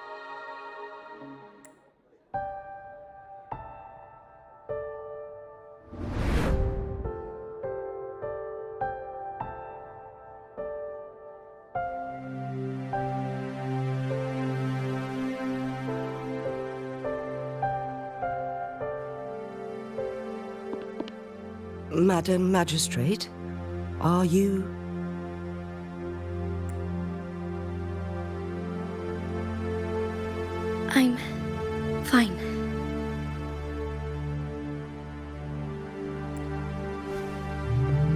Madam Magistrate, are you... I'm fine.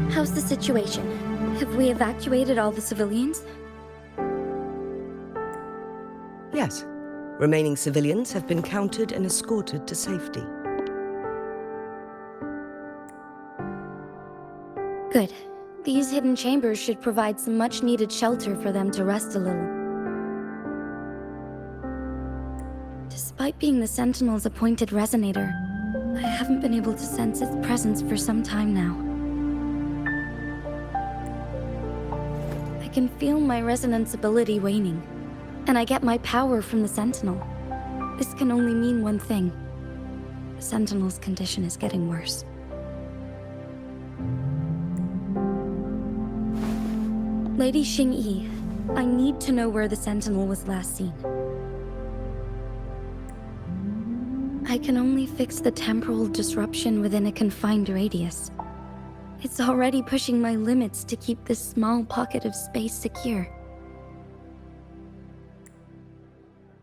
How's the situation? Have we evacuated all the civilians? Yes. Remaining civilians have been counted and escorted to safety. Good. These hidden chambers should provide some much-needed shelter for them to rest a little. Despite being the Sentinel's appointed resonator, I haven't been able to sense its presence for some time now. I can feel my resonance ability waning, and I get my power from the Sentinel. This can only mean one thing. The Sentinel's condition is getting worse. Lady Xingyi, I need to know where the Sentinel was last seen. I can only fix the temporal disruption within a confined radius. It's already pushing my limits to keep this small pocket of space secure.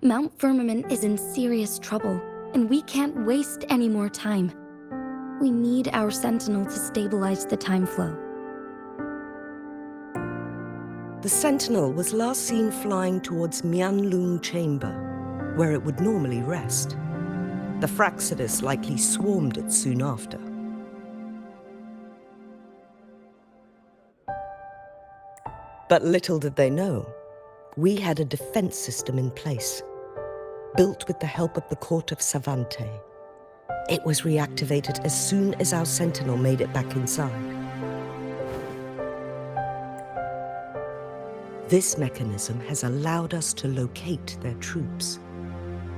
Mount Firmament is in serious trouble, and we can't waste any more time. We need our Sentinel to stabilize the time flow. The Sentinel was last seen flying towards Huanglong Chamber, where it would normally rest. The Fraxidus likely swarmed it soon after. But little did they know, we had a defense system in place, built with the help of the court of Savante. It was reactivated as soon as our Sentinel made it back inside. This mechanism has allowed us to locate their troops,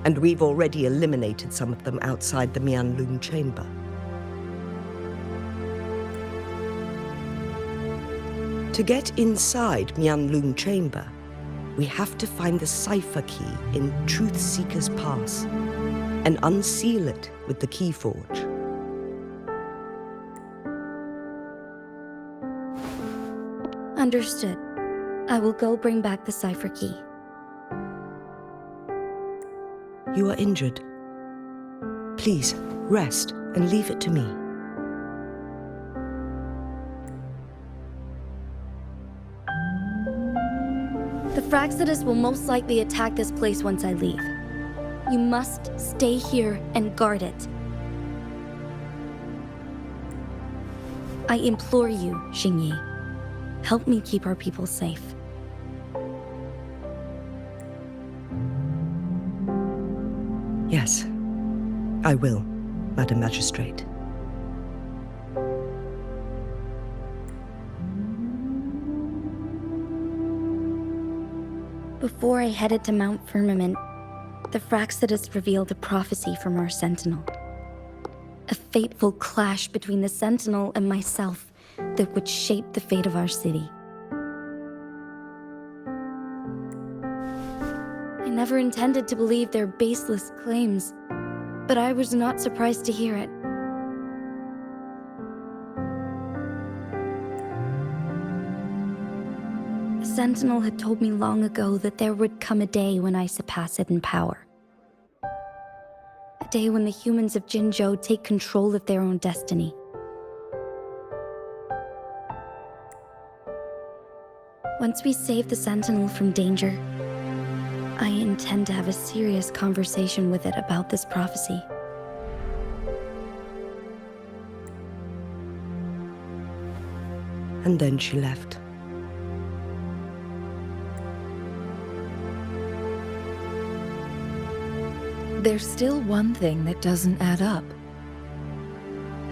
and we've already eliminated some of them outside the Huanglong Chamber. To get inside Huanglong Chamber, we have to find the cipher key in Truth Seeker's Pass and unseal it with the Keyforge. Understood. I will go bring back the cipher key. You are injured. Please, rest and leave it to me. The Fraxidus will most likely attack this place once I leave. You must stay here and guard it. I implore you, Xingyi. Help me keep our people safe. Yes, I will, Madam Magistrate. Before I headed to Mount Firmament, the Fraxidus revealed a prophecy from our Sentinel. A fateful clash between the Sentinel and myself that would shape the fate of our city. I never intended to believe their baseless claims, but I was not surprised to hear it. The Sentinel had told me long ago that there would come a day when I surpass it in power. A day when the humans of Jinzhou take control of their own destiny. Once we save the Sentinel from danger, I intend to have a serious conversation with it about this prophecy. And then she left. There's still one thing that doesn't add up.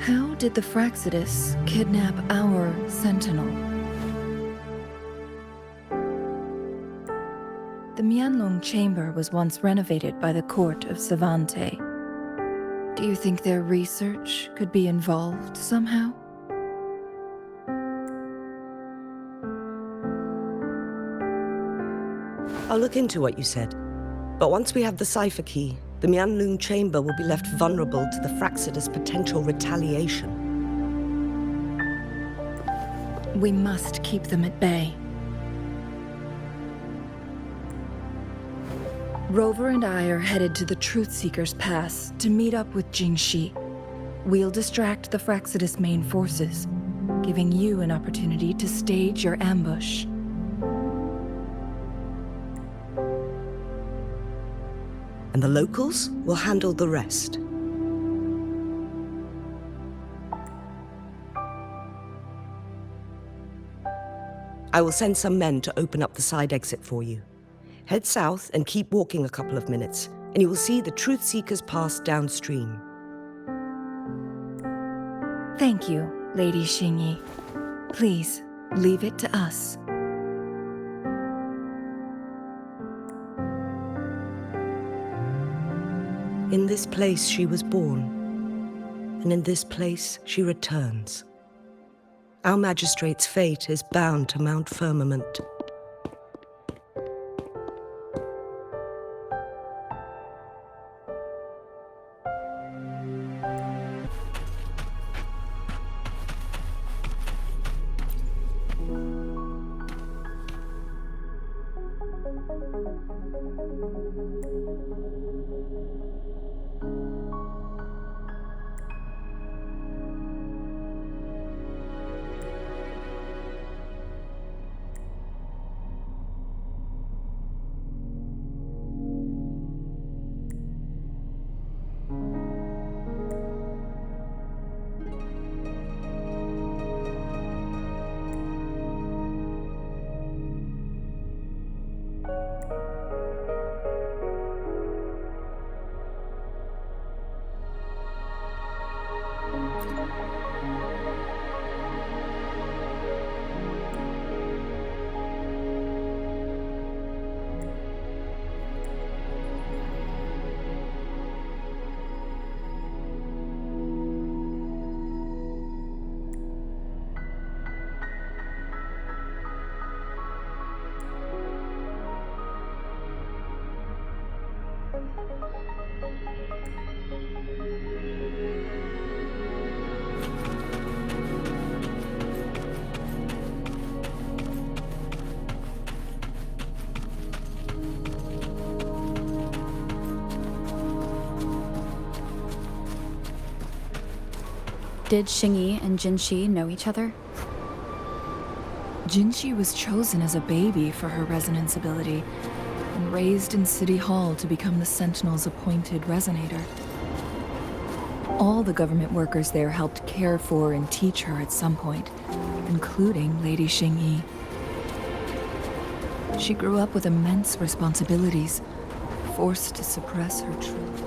How did the Fraxidus kidnap our Sentinel? The Huanglong Chamber was once renovated by the court of Savante. Do you think their research could be involved somehow? I'll look into what you said. But once we have the cipher key, the Huanglong Chamber will be left vulnerable to the Fraxidus' potential retaliation. We must keep them at bay. Rover and I are headed to the Truth Seeker's Pass to meet up with Jingxi. We'll distract the Fraxidus' main forces, giving you an opportunity to stage your ambush. And the locals will handle the rest. I will send some men to open up the side exit for you. Head south and keep walking a couple of minutes, and you will see the Truth Seeker's Pass downstream. Thank you, Lady Xingyi. Please, leave it to us. In this place she was born, and in this place she returns. Our magistrate's fate is bound to Mount Firmament. Did Xingyi and Jinshi know each other? Jinshi was chosen as a baby for her resonance ability and raised in City Hall to become the Sentinel's appointed resonator. All the government workers there helped care for and teach her at some point, including Lady Xingyi. She grew up with immense responsibilities, forced to suppress her truth.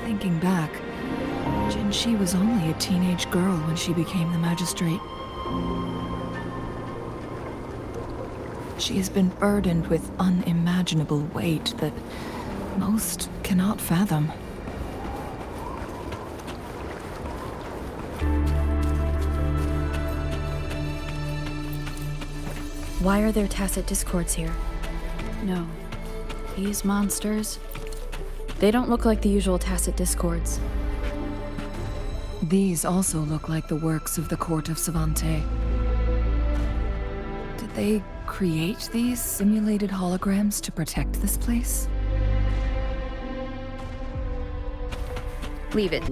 Thinking back, Jinshi was only a teenage girl when she became the magistrate. She has been burdened with unimaginable weight that most cannot fathom. Why are there tacit discords here? No. These monsters... They don't look like the usual tacit discords. These also look like the works of the court of Savante. Did they create these simulated holograms to protect this place? Leave it.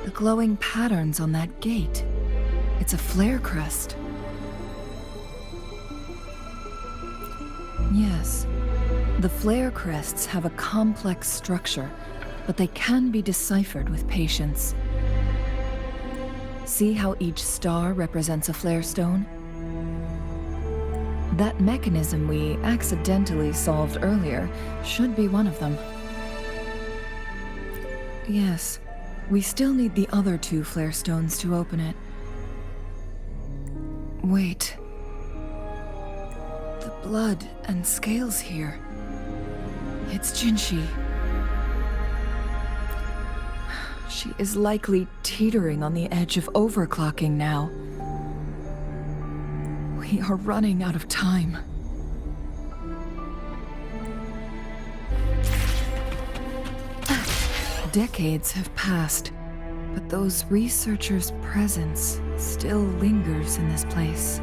The glowing patterns on that gate. It's a flare crest. Yes. The flare crests have a complex structure, but they can be deciphered with patience. See how each star represents a flare stone? That mechanism we accidentally solved earlier should be one of them. Yes. We still need the other two flare stones to open it. Wait. The blood and scales here. It's Jinshi. She is likely teetering on the edge of overclocking now. We are running out of time. Decades have passed, but those researchers' presence still lingers in this place.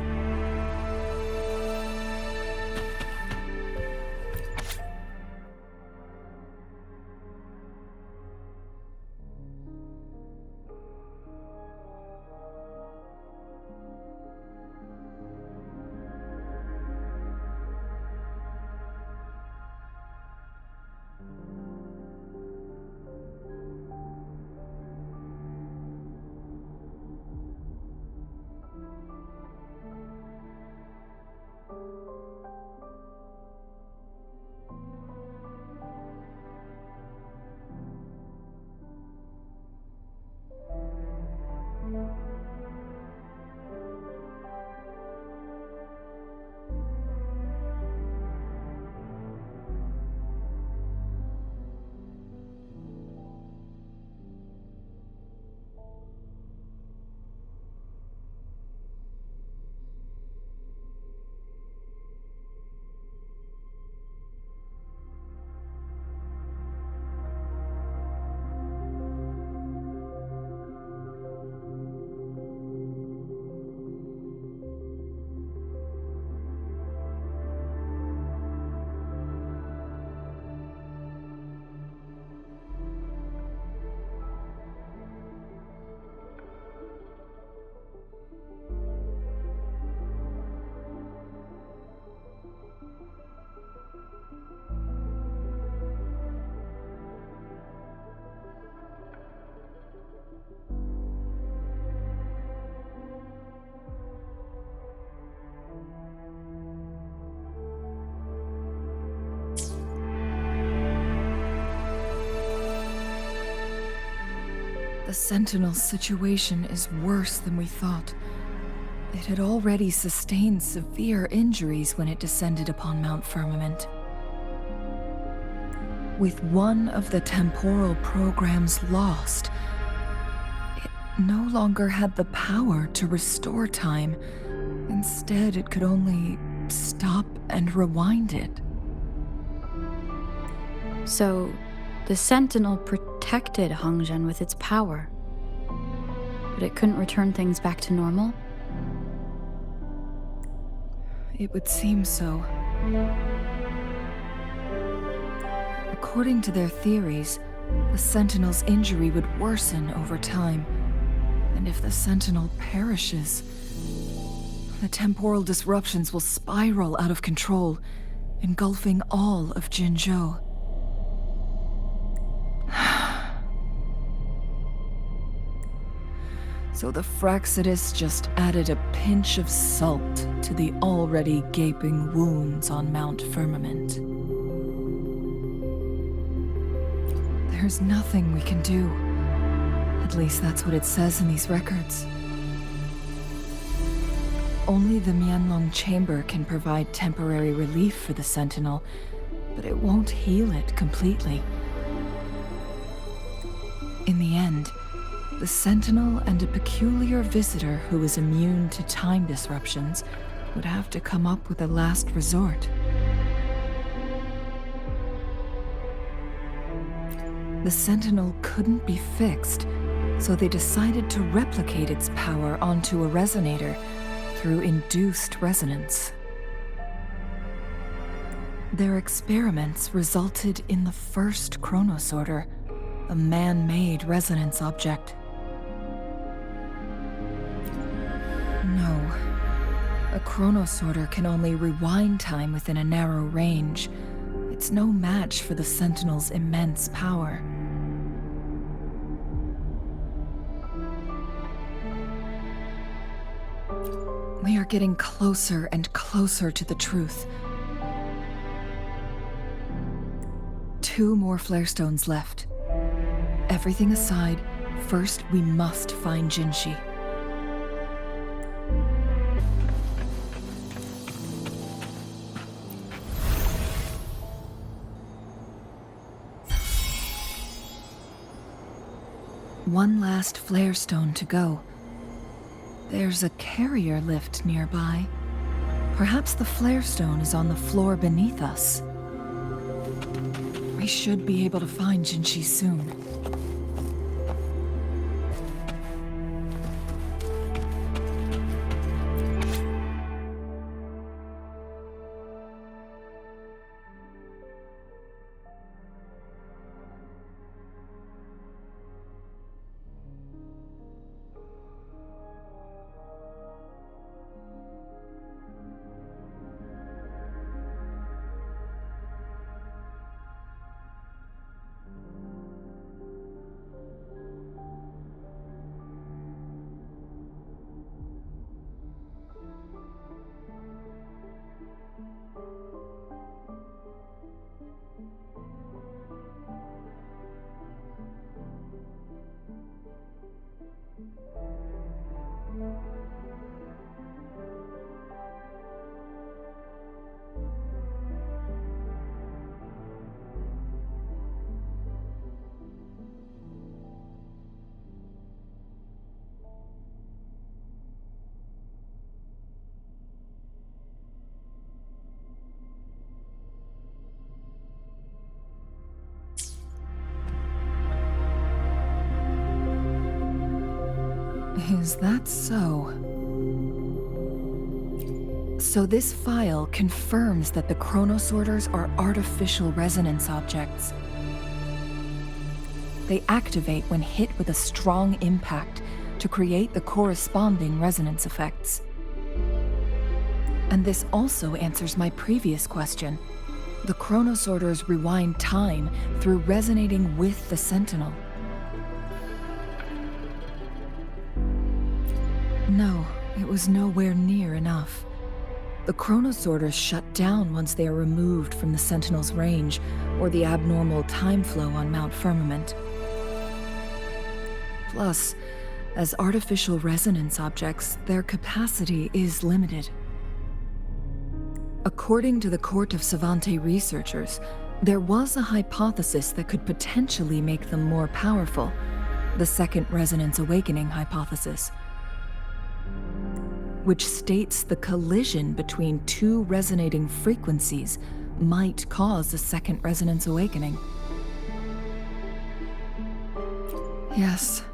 The Sentinel's situation is worse than we thought. It had already sustained severe injuries when it descended upon Mount Firmament. With one of the temporal programs lost, it no longer had the power to restore time. Instead, it could only stop and rewind it. So, the Sentinel protected Hongzhen with its power, but it couldn't return things back to normal? It would seem so. According to their theories, the Sentinel's injury would worsen over time, and if the Sentinel perishes, the temporal disruptions will spiral out of control, engulfing all of Jinzhou. So the Fraxidus just added a pinch of salt to the already gaping wounds on Mount Firmament. There's nothing we can do. At least that's what it says in these records. Only the Huanglong chamber can provide temporary relief for the Sentinel, but it won't heal it completely. In the end, the Sentinel and a peculiar visitor who is immune to time disruptions would have to come up with a last resort. The Sentinel couldn't be fixed, so they decided to replicate its power onto a resonator through induced resonance. Their experiments resulted in the first chronosorter, a man-made resonance object. No. A chronosorter can only rewind time within a narrow range. It's no match for the Sentinel's immense power. We are getting closer and closer to the truth. 2 more flare stones left. Everything aside, first we must find Jinshi. One last flare stone to go. There's a carrier lift nearby. Perhaps the flare stone is on the floor beneath us. We should be able to find Jinshi soon. Is that so? So this file confirms that the chronosorters are artificial resonance objects. They activate when hit with a strong impact to create the corresponding resonance effects. And this also answers my previous question. The chronosorters rewind time through resonating with the Sentinel. No, it was nowhere near enough. The chronosorters shut down once they are removed from the Sentinel's range or the abnormal time flow on Mount Firmament. Plus, As artificial resonance objects, their capacity is limited. According to the Court of Savante researchers, there was a hypothesis that could potentially make them more powerful, the second resonance awakening hypothesis, which states the collision between two resonating frequencies might cause a second resonance awakening. Yes,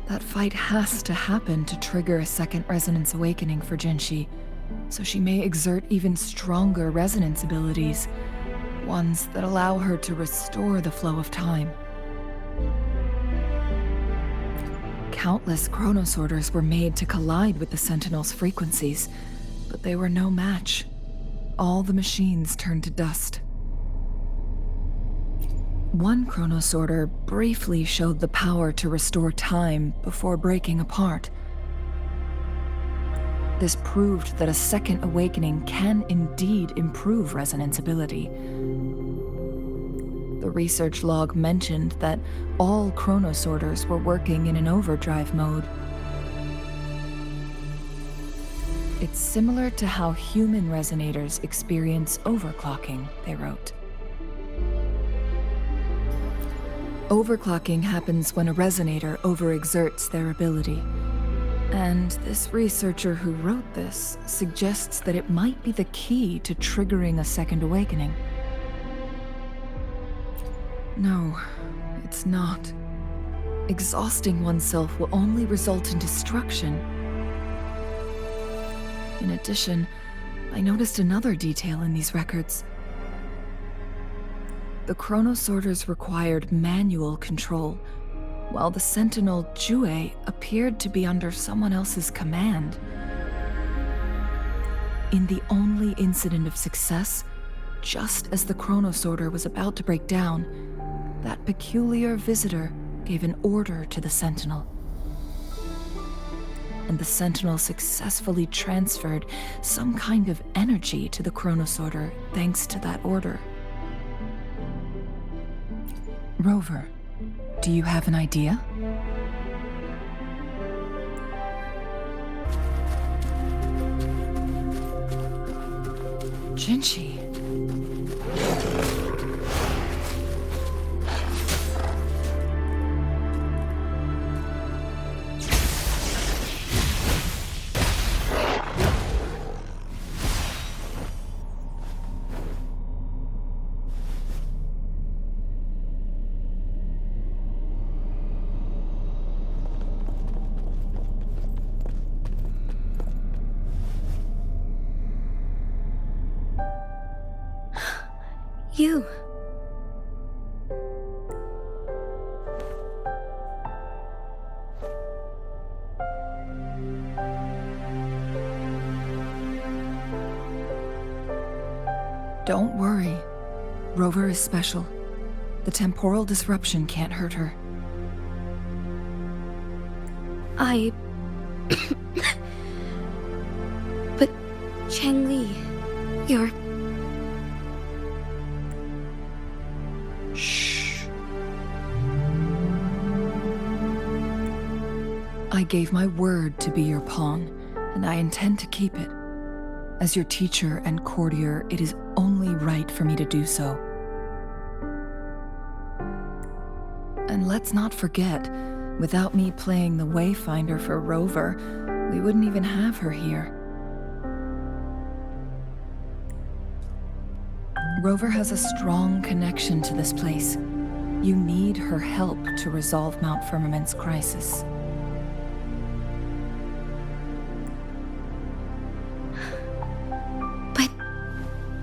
that fight has to happen to trigger a second resonance awakening for Jinshi, so she may exert even stronger resonance abilities, ones that allow her to restore the flow of time. Countless chronosorters were made to collide with the Sentinel's frequencies, but they were no match. All the machines turned to dust. One chronosorter briefly showed the power to restore time before breaking apart. This proved that a second awakening can indeed improve resonance ability. The research log mentioned that all chronosorters were working in an overdrive mode. It's similar to how human resonators experience overclocking, they wrote. Overclocking happens when a resonator overexerts their ability. And this researcher who wrote this suggests that it might be the key to triggering a second awakening. No, it's not. Exhausting oneself will only result in destruction. In addition, I noticed another detail in these records. The chronosorters required manual control, while the Sentinel Jue appeared to be under someone else's command. In the only incident of success, just as the chronosorter was about to break down, that peculiar visitor gave an order to the Sentinel. And the Sentinel successfully transferred some kind of energy to the chronosorter thanks to that order. Rover, do you have an idea? Jinshi. You. Don't worry. Rover is special. The temporal disruption can't hurt her. But Changli, you're... Shh. I gave my word to be your pawn, and I intend to keep it. As your teacher and courtier, it is only right for me to do so. And let's not forget, without me playing the Wayfinder for Rover, we wouldn't even have her here. Rover has a strong connection to this place. You need her help to resolve Mount Firmament's crisis. But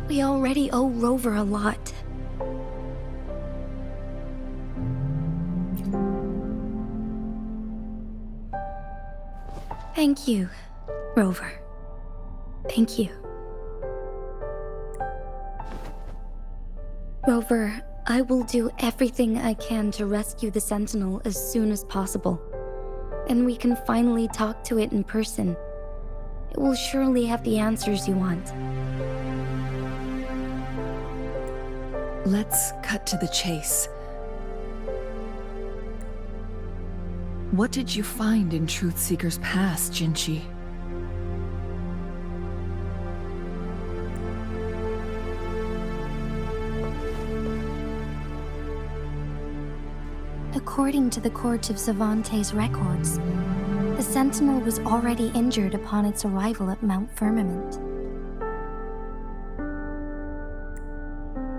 we already owe Rover a lot. Thank you, Rover. Thank you. Rover, I will do everything I can to rescue the Sentinel as soon as possible. And we can finally talk to it in person. It will surely have the answers you want. Let's cut to the chase. What did you find in Truthseeker's past, Jinchi? According to the Court of Savante's records, the Sentinel was already injured upon its arrival at Mount Firmament.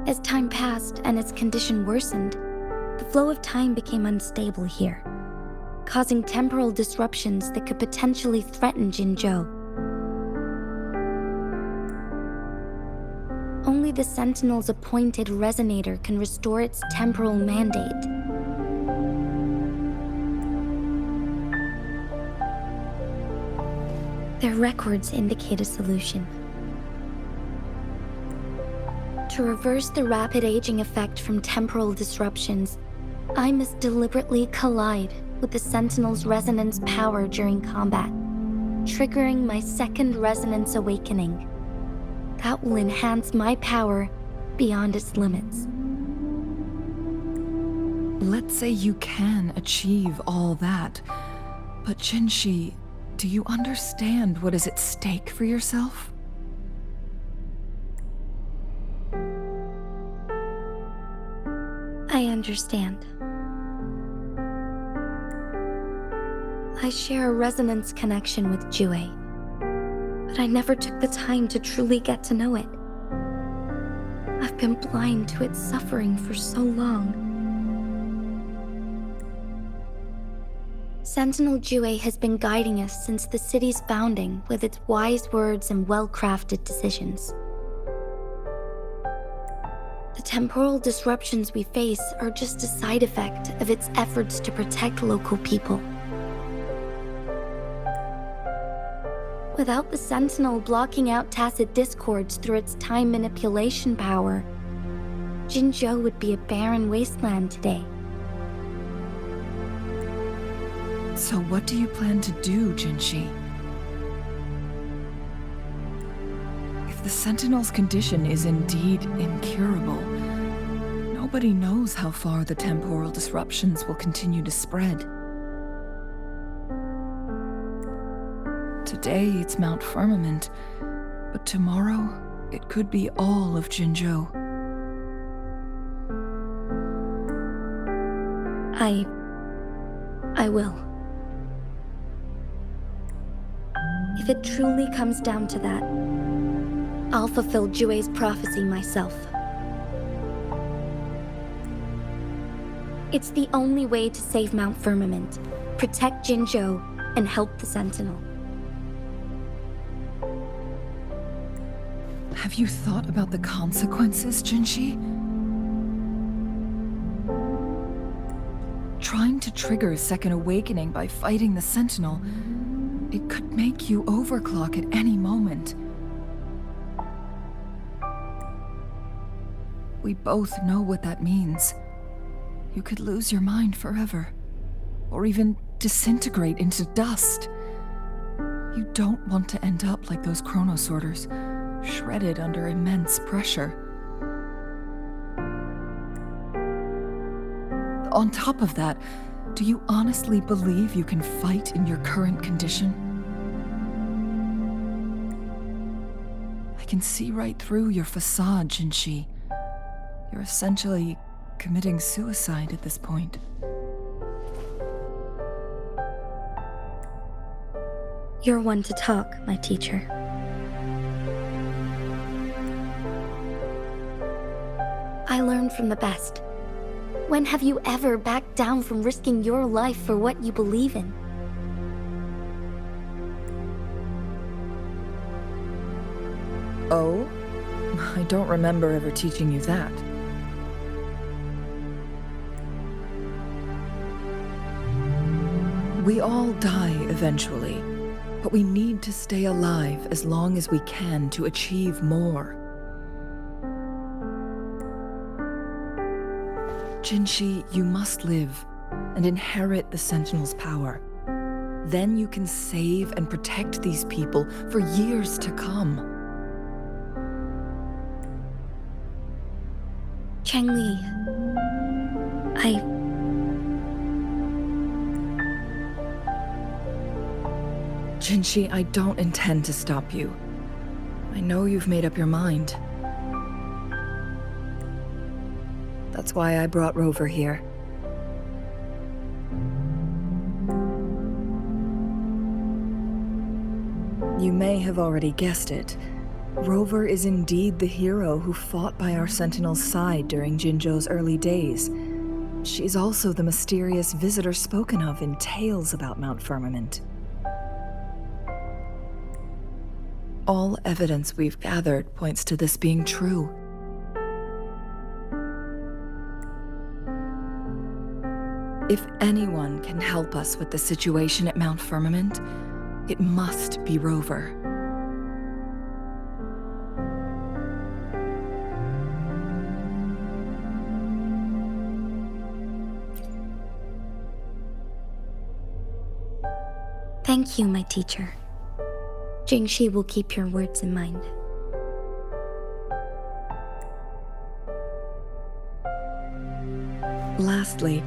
As time passed and its condition worsened, the flow of time became unstable here, causing temporal disruptions that could potentially threaten Jinzhou. Only the Sentinel's appointed resonator can restore its temporal mandate. Their records indicate a solution. To reverse the rapid aging effect from temporal disruptions, I must deliberately collide with the Sentinel's resonance power during combat, triggering my second resonance awakening. That will enhance my power beyond its limits. Let's say you can achieve all that, but Jinshi, do you understand what is at stake for yourself? I understand. I share a resonance connection with Jue, but I never took the time to truly get to know it. I've been blind to its suffering for so long. Sentinel Jue has been guiding us since the city's founding with its wise words and well-crafted decisions. The temporal disruptions we face are just a side effect of its efforts to protect local people. Without the Sentinel blocking out tacit discords through its time manipulation power, Jinzhou would be a barren wasteland today. So what do you plan to do, Jinshi? If the Sentinel's condition is indeed incurable, nobody knows how far the temporal disruptions will continue to spread. Today it's Mount Firmament, but tomorrow it could be all of Jinzhou. I will. If it truly comes down to that, I'll fulfill Jue's prophecy myself. It's the only way to save Mount Firmament, protect Jinzhou, and help the Sentinel. Have you thought about the consequences, Jinshi? Trying to trigger a second awakening by fighting the Sentinel, it could make you overclock at any moment. We both know what that means. You could lose your mind forever, or even disintegrate into dust. You don't want to end up like those chronosorters, shredded under immense pressure. On top of that, do you honestly believe you can fight in your current condition? I can see right through your facade, Jinshi. You're essentially committing suicide at this point. You're one to talk, my teacher. I learned from the best. When have you ever backed down from risking your life for what you believe in? Oh? I don't remember ever teaching you that. We all die eventually, but we need to stay alive as long as we can to achieve more. Jinshi, you must live and inherit the Sentinel's power. Then you can save and protect these people for years to come. Changli, Jinzhou, I don't intend to stop you. I know you've made up your mind. That's why I brought Rover here. You may have already guessed it. Rover is indeed the hero who fought by our Sentinel's side during Jinzhou's early days. She's also the mysterious visitor spoken of in tales about Mount Firmament. All evidence we've gathered points to this being true. If anyone can help us with the situation at Mount Firmament, it must be Rover. Thank you, my teacher. Jinzhou will keep your words in mind. Lastly,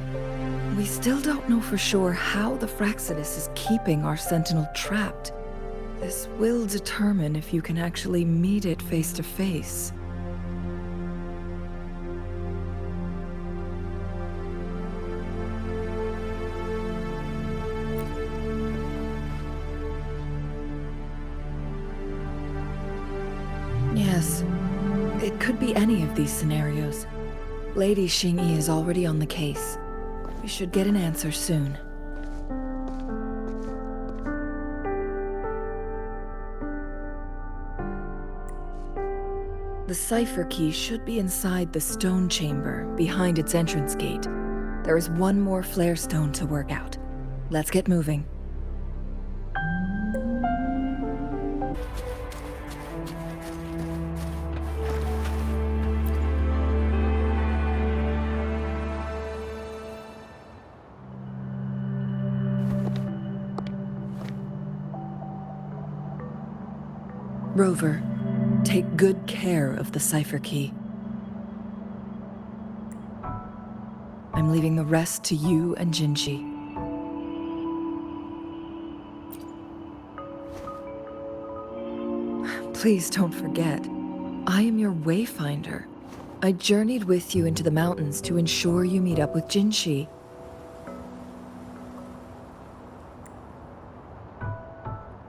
we still don't know for sure how the Fraxidus is keeping our Sentinel trapped. This will determine if you can actually meet it face to face. Yes, it could be any of these scenarios. Lady Xingyi is already on the case. We should get an answer soon. The cipher key should be inside the stone chamber, behind its entrance gate. There is one more flare stone to work out. Let's get moving. Rover, take good care of the cipher key. I'm leaving the rest to you and Jinzhou. Please don't forget, I am your wayfinder. I journeyed with you into the mountains to ensure you meet up with Jinzhou.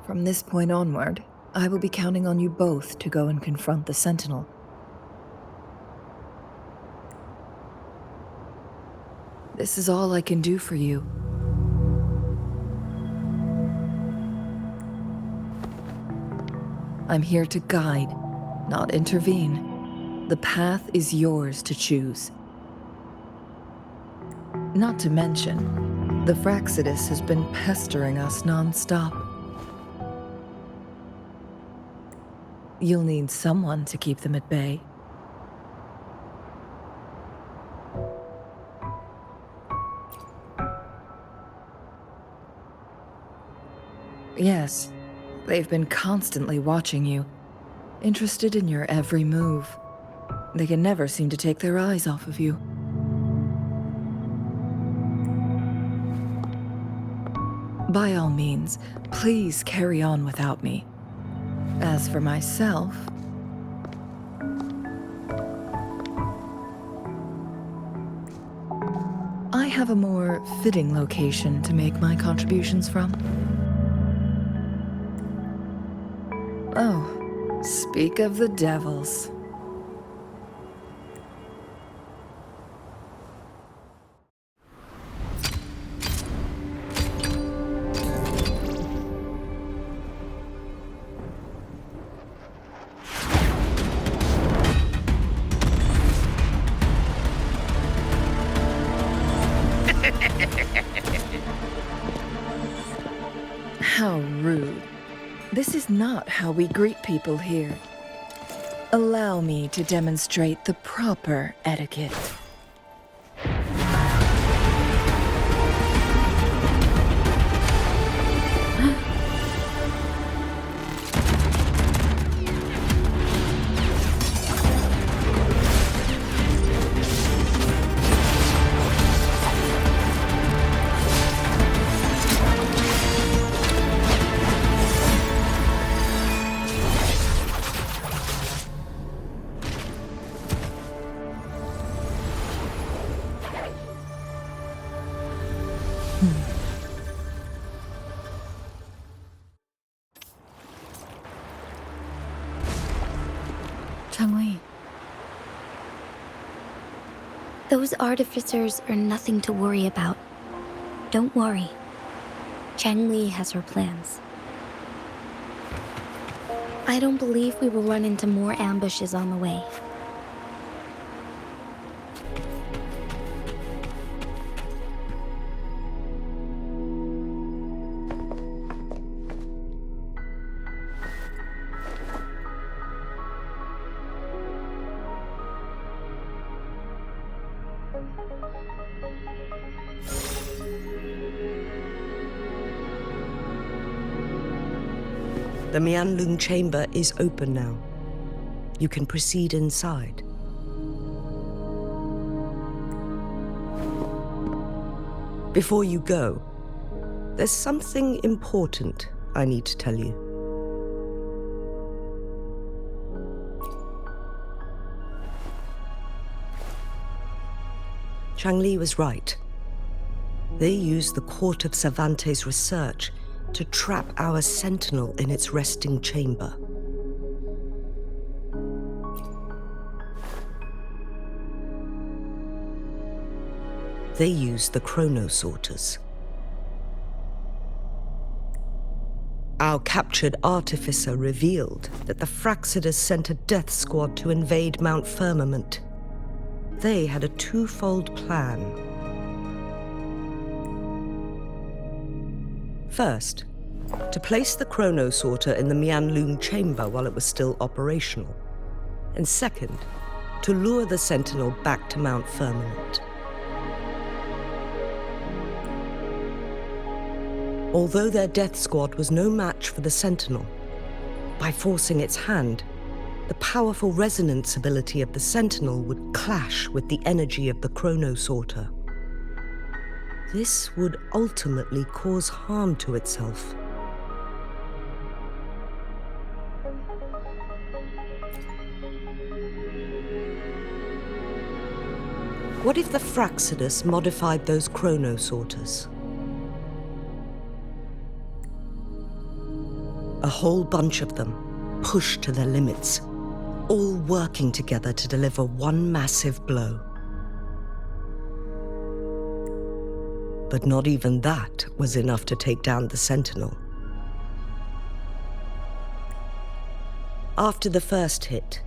From this point onward, I will be counting on you both to go and confront the Sentinel. This is all I can do for you. I'm here to guide, not intervene. The path is yours to choose. Not to mention, the Fraxidus has been pestering us non-stop. You'll need someone to keep them at bay. Yes, they've been constantly watching you, interested in your every move. They can never seem to take their eyes off of you. By all means, please carry on without me. As for myself, I have a more fitting location to make my contributions from. Oh, speak of the devils. How rude. This is not how we greet people here. Allow me to demonstrate the proper etiquette. Changli. Those artificers are nothing to worry about. Don't worry. Changli has her plans. I don't believe we will run into more ambushes on the way. The Huanglong chamber is open now. You can proceed inside. Before you go, there's something important I need to tell you. Changli was right. They used the Court of Cervantes' research to trap our sentinel in its resting chamber. They used the chronosorters. Our captured artificer revealed that the Fraxidus sent a death squad to invade Mount Firmament. They had a twofold plan. First, to place the chronosorter in the Huanglong chamber while it was still operational. And second, to lure the sentinel back to Mount Firmament. Although their death squad was no match for the sentinel, by forcing its hand, the powerful resonance ability of the sentinel would clash with the energy of the chronosorter. This would ultimately cause harm to itself. What if the Fraxidus modified those chronosorters? A whole bunch of them, pushed to their limits, all working together to deliver one massive blow. But not even that was enough to take down the sentinel. After the first hit,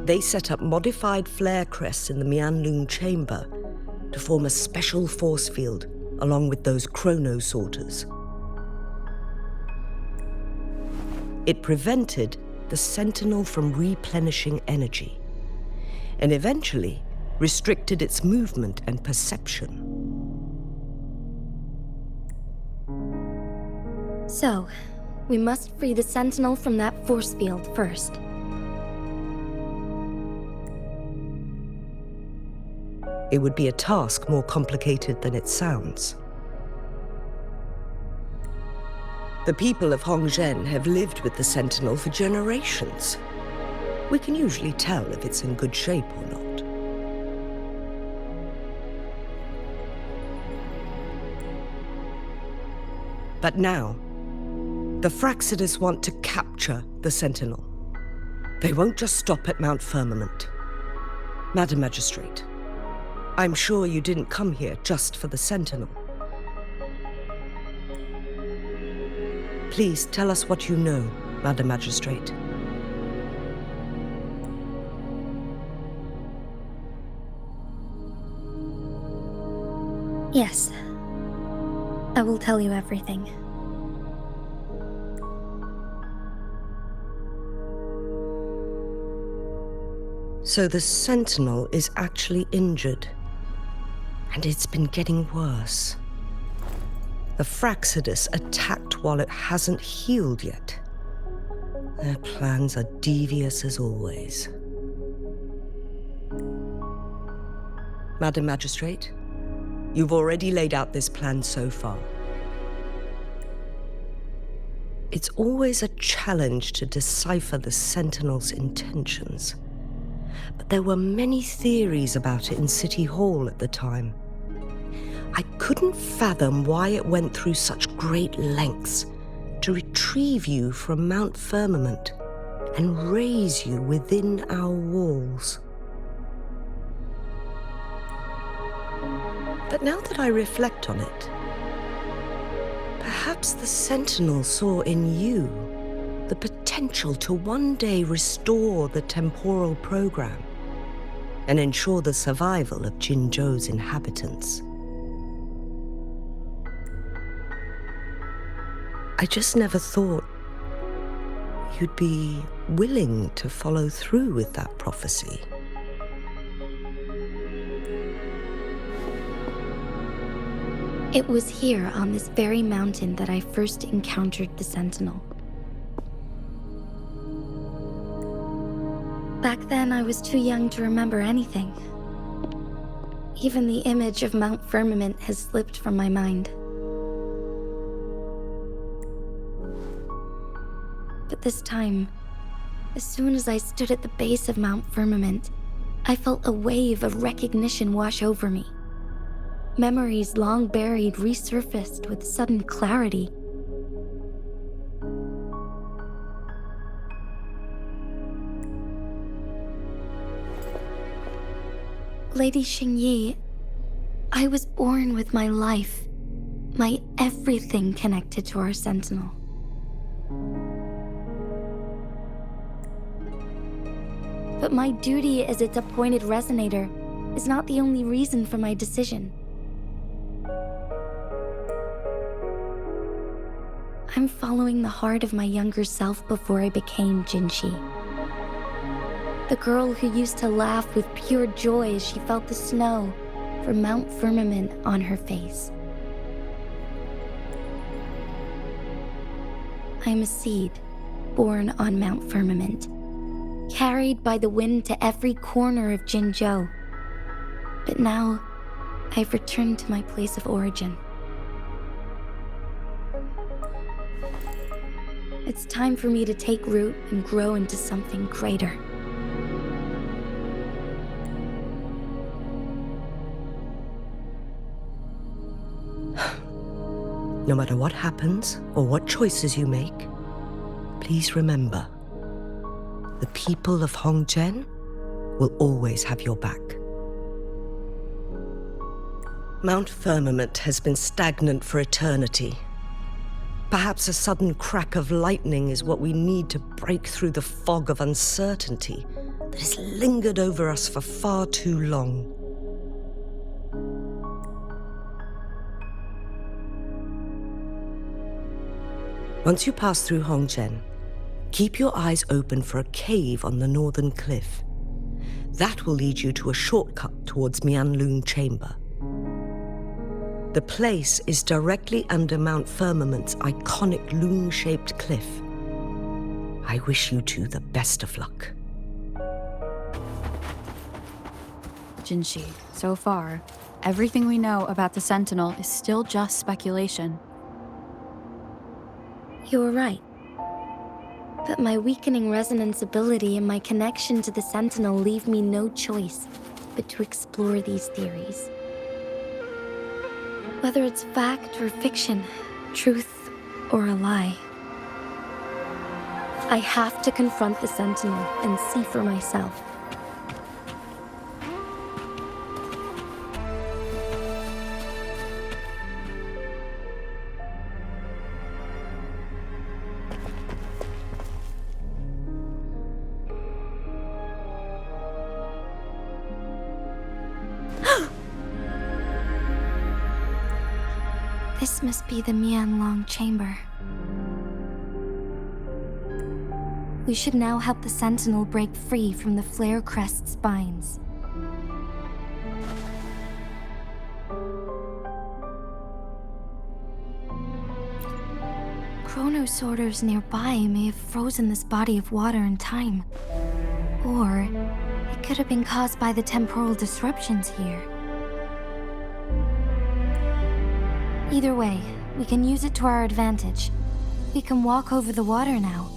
they set up modified flare crests in the Huanglong chamber to form a special force field along with those chronosorters. It prevented the sentinel from replenishing energy, and eventually restricted its movement and perception. So, we must free the Sentinel from that force field first. It would be a task more complicated than it sounds. The people of Hongzhen have lived with the Sentinel for generations. We can usually tell if it's in good shape or not. But now, the Fraxidus want to capture the Sentinel. They won't just stop at Mount Firmament. Madam Magistrate, I'm sure you didn't come here just for the Sentinel. Please tell us what you know, Madam Magistrate. Yes. I will tell you everything. So the Sentinel is actually injured. And it's been getting worse. The Fraxidus attacked while it hasn't healed yet. Their plans are devious as always. Madam Magistrate, you've already laid out this plan so far. It's always a challenge to decipher the Sentinel's intentions. But there were many theories about it in City Hall at the time. I couldn't fathom why it went through such great lengths to retrieve you from Mount Firmament and raise you within our walls. But now that I reflect on it, perhaps the Sentinel saw in you the potential to one day restore the temporal program and ensure the survival of Jinzhou's inhabitants. I just never thought you'd be willing to follow through with that prophecy. It was here on this very mountain that I first encountered the Sentinel. Back then, I was too young to remember anything. Even the image of Mount Firmament has slipped from my mind. But this time, as soon as I stood at the base of Mount Firmament, I felt a wave of recognition wash over me. Memories long buried resurfaced with sudden clarity. Lady Xingyi, I was born with my life, my everything connected to our Sentinel. But my duty as its appointed resonator is not the only reason for my decision. I'm following the heart of my younger self before I became Jinxi. The girl who used to laugh with pure joy as she felt the snow from Mount Firmament on her face. I'm a seed born on Mount Firmament, carried by the wind to every corner of Jinzhou. But now, I've returned to my place of origin. It's time for me to take root and grow into something greater. No matter what happens or what choices you make, please remember, the people of Hongzhen will always have your back. Mount Firmament has been stagnant for eternity. Perhaps a sudden crack of lightning is what we need to break through the fog of uncertainty that has lingered over us for far too long. Once you pass through Hongzhen, keep your eyes open for a cave on the northern cliff. That will lead you to a shortcut towards Mianlun Chamber. The place is directly under Mount Firmament's iconic loon-shaped cliff. I wish you two the best of luck. Jinxi, so far, everything we know about the Sentinel is still just speculation. You're right. But my weakening resonance ability and my connection to the Sentinel leave me no choice but to explore these theories. Whether it's fact or fiction, truth or a lie, I have to confront the Sentinel and see for myself. This must be the Huanglong chamber. We should now help the Sentinel break free from the flare crest spines. Chrono sorters nearby may have frozen this body of water in time. Or it could have been caused by the temporal disruptions here. Either way, we can use it to our advantage. We can walk over the water now.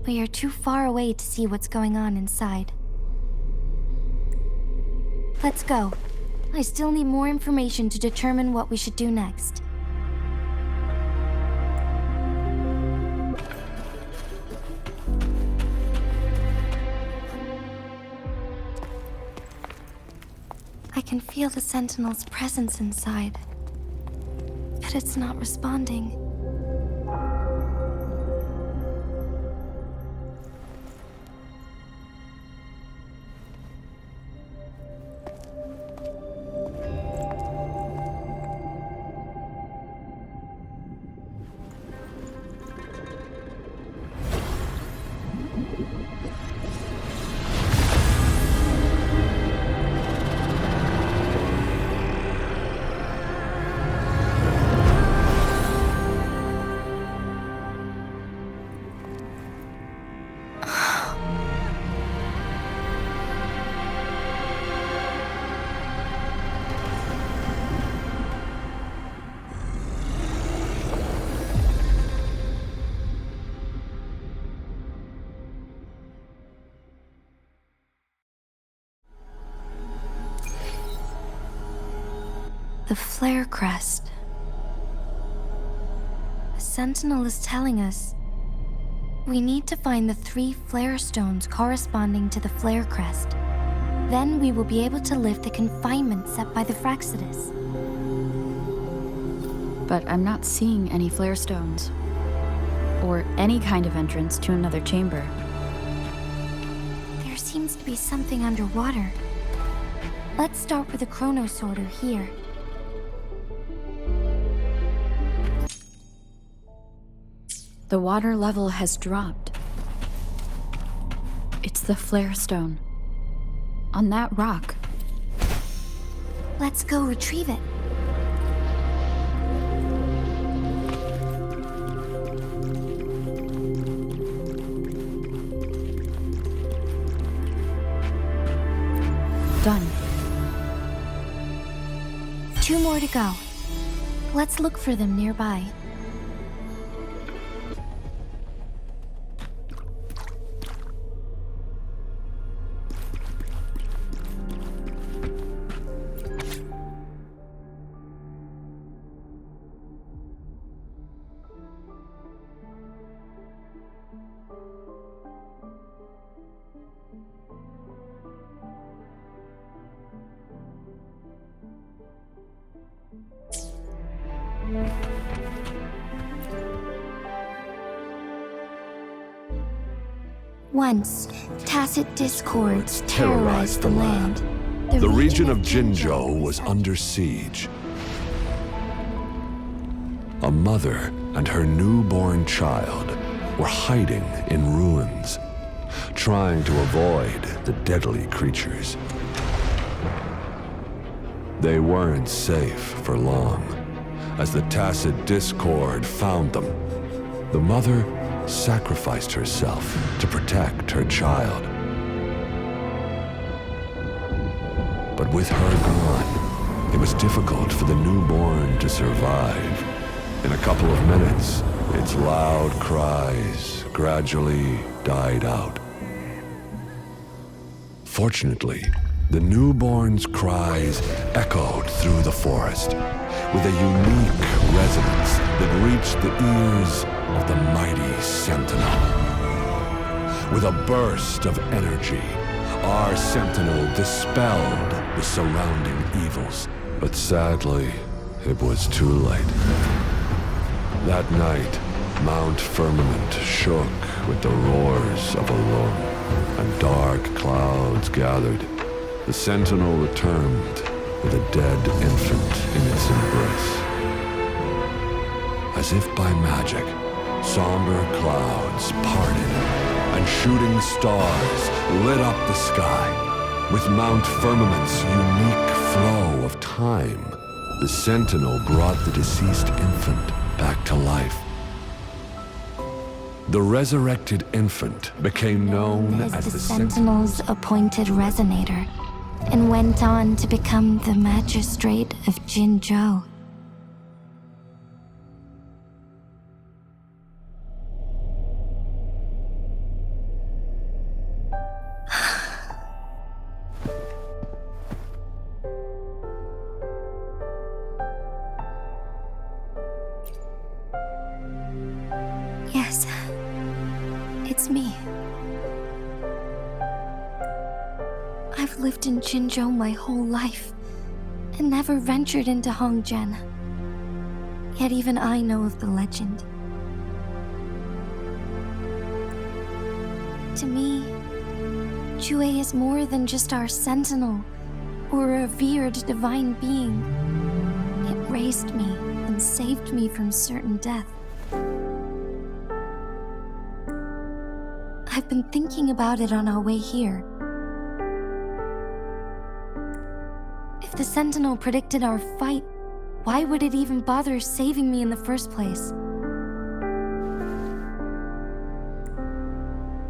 We are too far away to see what's going on inside. Let's go. I still need more information to determine what we should do next. can feel the Sentinel's presence inside, but it's not responding. The flare crest. The Sentinel is telling us we need to find the 3 flare stones corresponding to the flare crest. Then we will be able to lift the confinement set by the Fraxidus. But I'm not seeing any flare stones, or any kind of entrance to another chamber. There seems to be something underwater. Let's start with the chrono sorter here. The water level has dropped. It's the flare stone. On that rock. Let's go retrieve it. Done. 2 more to go. Let's look for them nearby. Once, tacit discords terrorized the land. The region of Jinzhou was under siege. A mother and her newborn child were hiding in ruins, trying to avoid the deadly creatures. They weren't safe for long, as the tacit discord found them. The mother sacrificed herself to protect her child. But with her gone, it was difficult for the newborn to survive. In a couple of minutes, its loud cries gradually died out. Fortunately, the newborn's cries echoed through the forest with a unique resonance that reached the ears of the mighty Sentinel. With a burst of energy, our Sentinel dispelled the surrounding evils. But sadly, it was too late. That night, Mount Firmament shook with the roars of a lung, and dark clouds gathered. The Sentinel returned with a dead infant in its embrace. As if by magic, somber clouds parted, and shooting stars lit up the sky. With Mount Firmament's unique flow of time, the Sentinel brought the deceased infant back to life. The resurrected infant became known as the Sentinel's appointed resonator, and went on to become the magistrate of Jinzhou. Yes, it's me. I've lived in Jinzhou my whole life, and never ventured into Hongzhen. Yet even I know of the legend. To me, Chue is more than just our sentinel or a revered divine being. It raised me and saved me from certain death. I've been thinking about it on our way here. If the sentinel predicted our fight, why would it even bother saving me in the first place?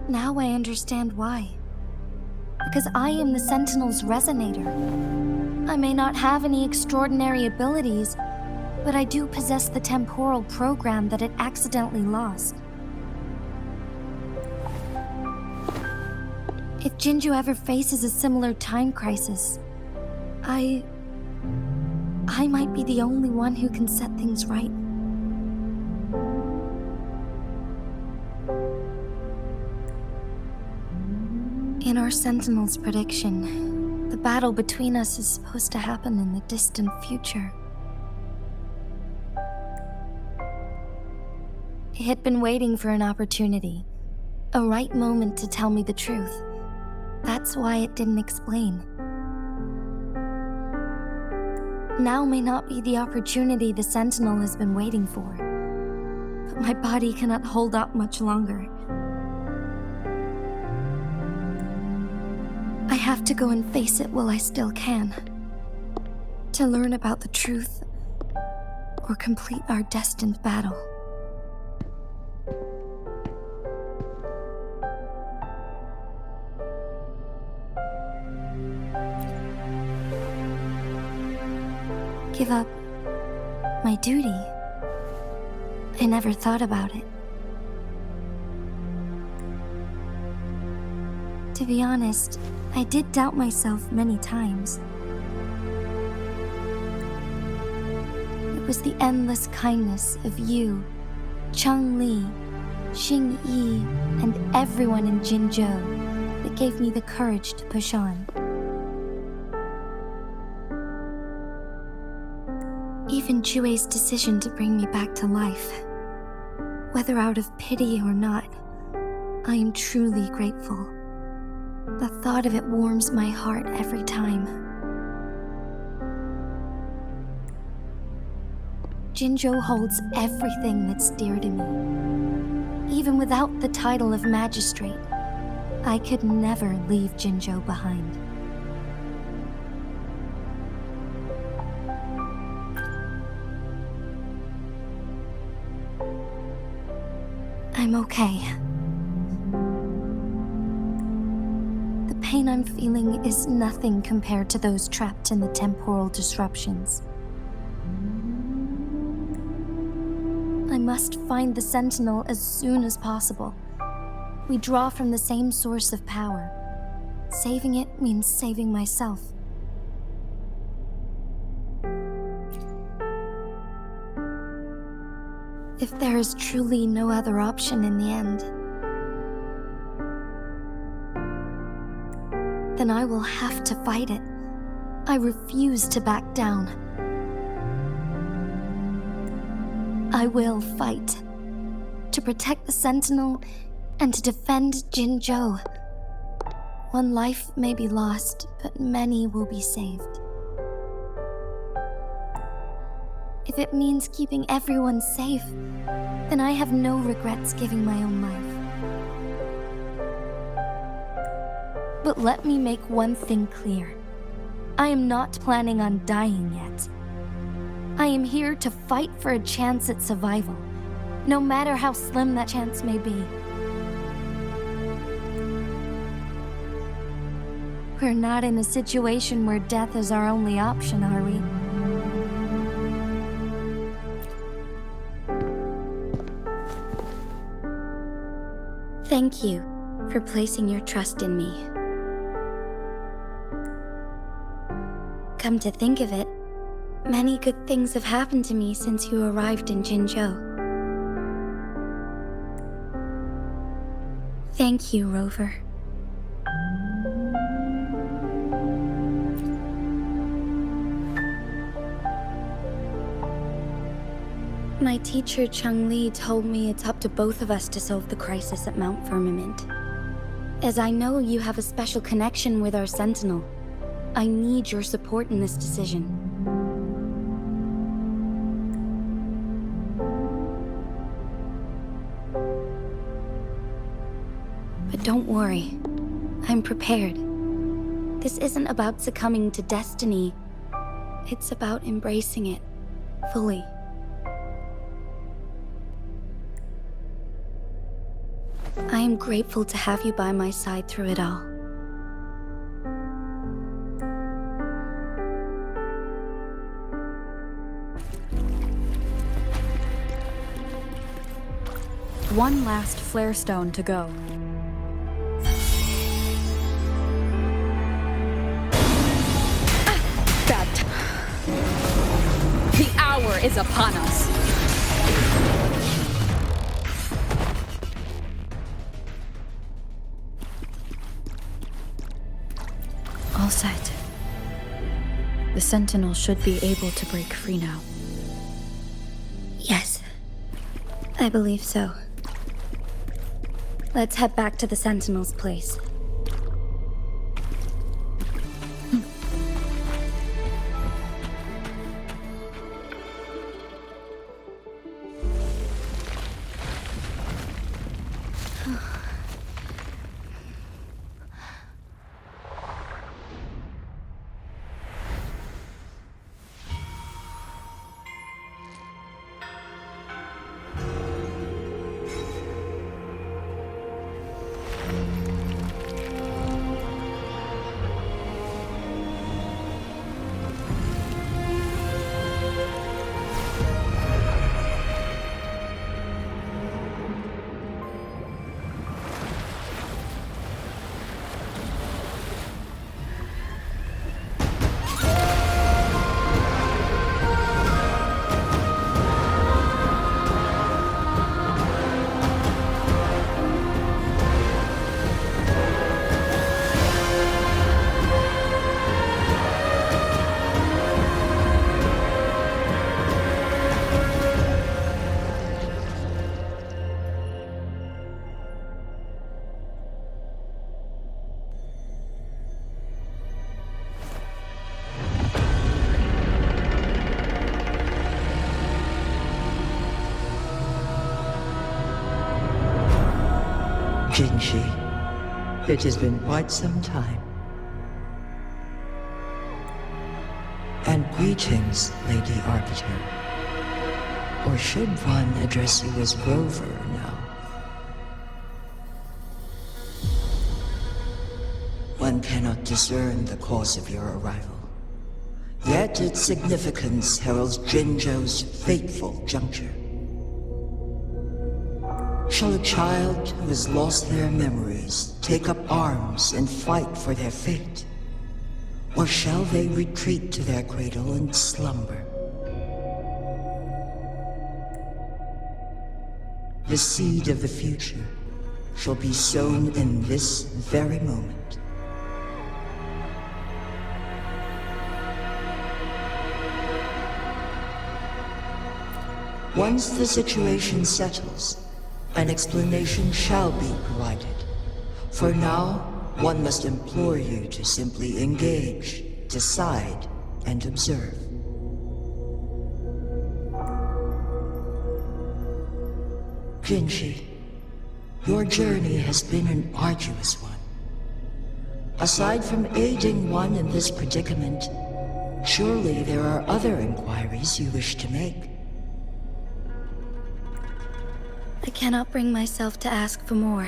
Now I understand why. Because I am the Sentinel's resonator. I may not have any extraordinary abilities, but I do possess the temporal program that it accidentally lost. If Jinzhou ever faces a similar time crisis, I might be the only one who can set things right. In our Sentinel's prediction, the battle between us is supposed to happen in the distant future. It had been waiting for an opportunity, a right moment to tell me the truth. That's why it didn't explain. Now may not be the opportunity the Sentinel has been waiting for, but my body cannot hold up much longer. I have to go and face it while I still can, to learn about the truth or complete our destined battle. Give up my duty? I never thought about it. To be honest, I did doubt myself many times. It was the endless kindness of you, Cheng Li, Xing Yi, and everyone in Jinzhou that gave me the courage to push on. Even Chue's decision to bring me back to life, whether out of pity or not, I am truly grateful. The thought of it warms my heart every time. Jinzhou holds everything that's dear to me. Even without the title of magistrate, I could never leave Jinzhou behind. I'm okay. The pain I'm feeling is nothing compared to those trapped in the temporal disruptions. I must find the Sentinel as soon as possible. We draw from the same source of power. Saving it means saving myself. If there is truly no other option in the end, then I will have to fight it. I refuse to back down. I will fight. To protect the Sentinel and to defend Jinzhou. One life may be lost, but many will be saved. If it means keeping everyone safe, then I have no regrets giving my own life. But let me make one thing clear. I am not planning on dying yet. I am here to fight for a chance at survival, no matter how slim that chance may be. We're not in a situation where death is our only option, are we? Thank you for placing your trust in me. Come to think of it, many good things have happened to me since you arrived in Jinzhou. Thank you, Rover. My teacher Chang-Li told me it's up to both of us to solve the crisis at Mount Firmament. As I know you have a special connection with our Sentinel, I need your support in this decision. But don't worry, I'm prepared. This isn't about succumbing to destiny. It's about embracing it fully. I am grateful to have you by my side through it all. One last flare stone to go. The hour is upon us. All set. The Sentinel should be able to break free now. Yes, I believe so. Let's head back to the Sentinel's place. Jinzhou, it has been quite some time. And greetings, Lady Arbiter. Or should one address you as Rover now? One cannot discern the cause of your arrival. Yet its significance heralds Jinzhou's fateful juncture. Shall a child who has lost their memories take up arms and fight for their fate? Or shall they retreat to their cradle and slumber? The seed of the future shall be sown in this very moment. Once the situation settles, an explanation shall be provided. For now, one must implore you to simply engage, decide, and observe. Jinzhou, your journey has been an arduous one. Aside from aiding one in this predicament, surely there are other inquiries you wish to make. I cannot bring myself to ask for more.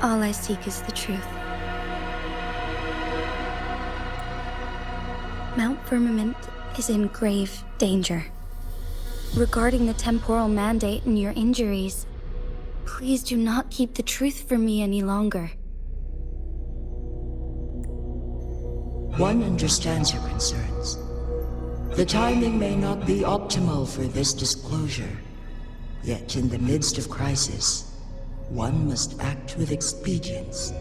All I seek is the truth. Mount Firmament is in grave danger. Regarding the temporal mandate and your injuries, please do not keep the truth from me any longer. One understands your concerns. The timing may not be optimal for this disclosure. Yet in the midst of crisis, one must act with expedience.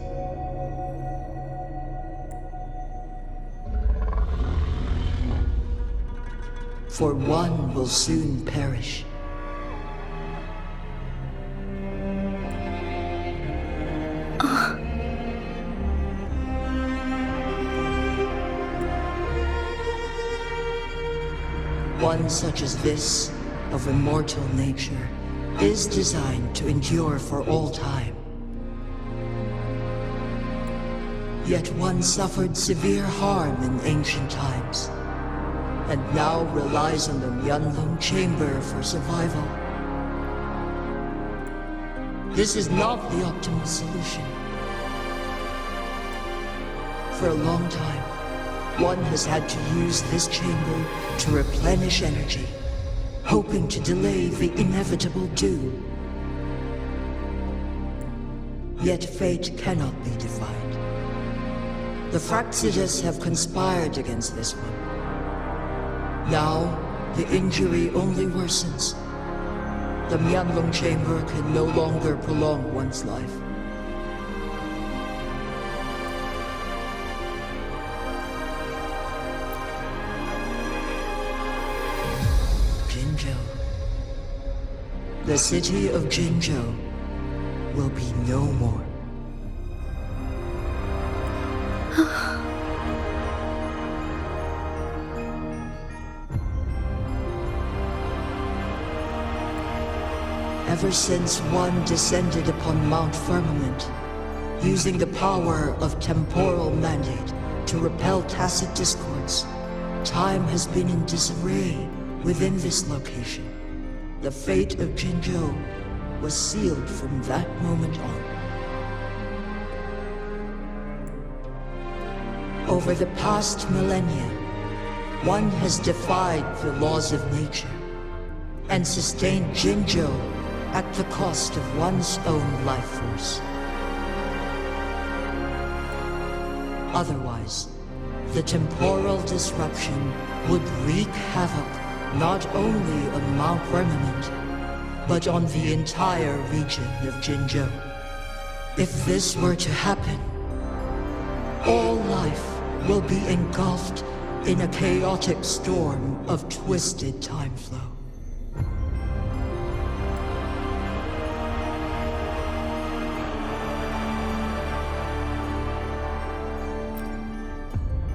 for one will soon perish. One such as this, of immortal nature, is designed to endure for all time. Yet one suffered severe harm in ancient times, and now relies on the Huanglong chamber for survival. This is not the optimal solution. For a long time, one has had to use this chamber to replenish energy, hoping to delay the inevitable doom. Yet fate cannot be defied. The Fraxidas have conspired against this one. Now, the injury only worsens. The Huanglong chamber can no longer prolong one's life. Jinzhou. The city of Jinzhou will be no more. Ever since one descended upon Mount Firmament, using the power of temporal mandate to repel tacit discords, time has been in disarray within this location. The fate of Jinzhou was sealed from that moment on. Over the past millennia, one has defied the laws of nature and sustained Jinzhou at the cost of one's own life force. Otherwise, the temporal disruption would wreak havoc not only on Mount Firmament, but on the entire region of Jinzhou. If this were to happen, all life will be engulfed in a chaotic storm of twisted time flow.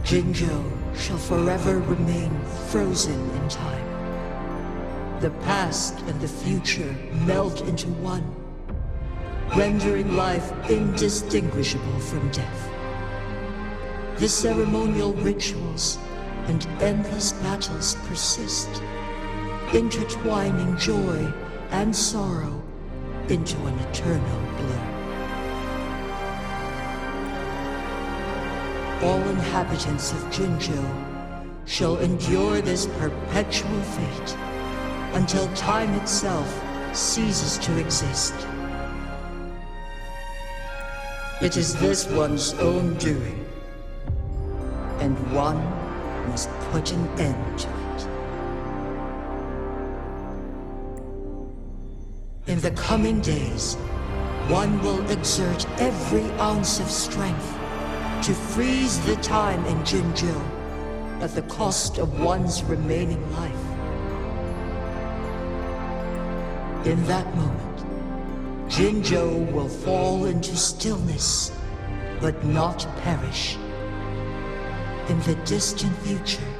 Jinzhou shall forever remain frozen in time. The past and the future meld into one, rendering life indistinguishable from death. The ceremonial rituals and endless battles persist, intertwining joy and sorrow into an eternal blur. All inhabitants of Jinzhou shall endure this perpetual fate until time itself ceases to exist. It is this one's own doing, and one must put an end to it. In the coming days, one will exert every ounce of strength to freeze the time in Jinzhou at the cost of one's remaining life. In that moment, Jinzhou will fall into stillness, but not perish. In the distant future,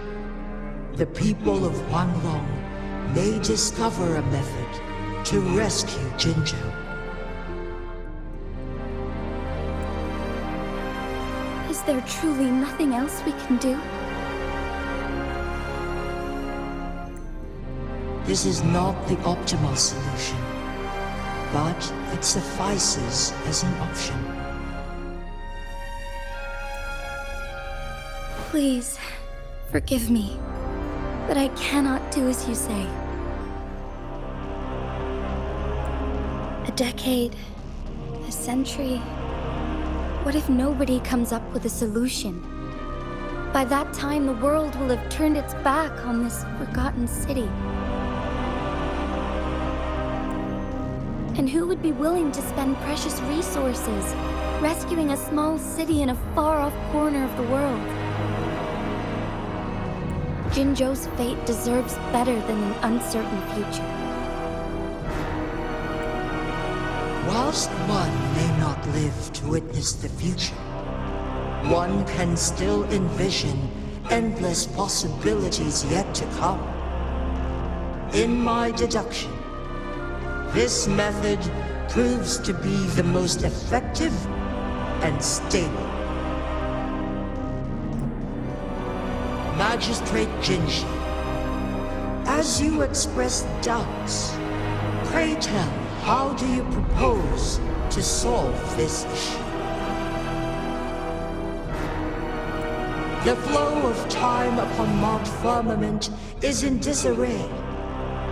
the people of Huanglong may discover a method to rescue Jinzhou. Is there truly nothing else we can do? This is not the optimal solution, but it suffices as an option. Please, forgive me, but I cannot do as you say. A decade, a century. What if nobody comes up with a solution? By that time, the world will have turned its back on this forgotten city. And who would be willing to spend precious resources rescuing a small city in a far-off corner of the world? Jinzhou's fate deserves better than an uncertain future. Whilst one may not live to witness the future, one can still envision endless possibilities yet to come. In my deduction, this method proves to be the most effective and stable. Magistrate Jinzhou, as you express doubts, pray tell, how do you propose to solve this issue? The flow of time upon Mount Firmament is in disarray,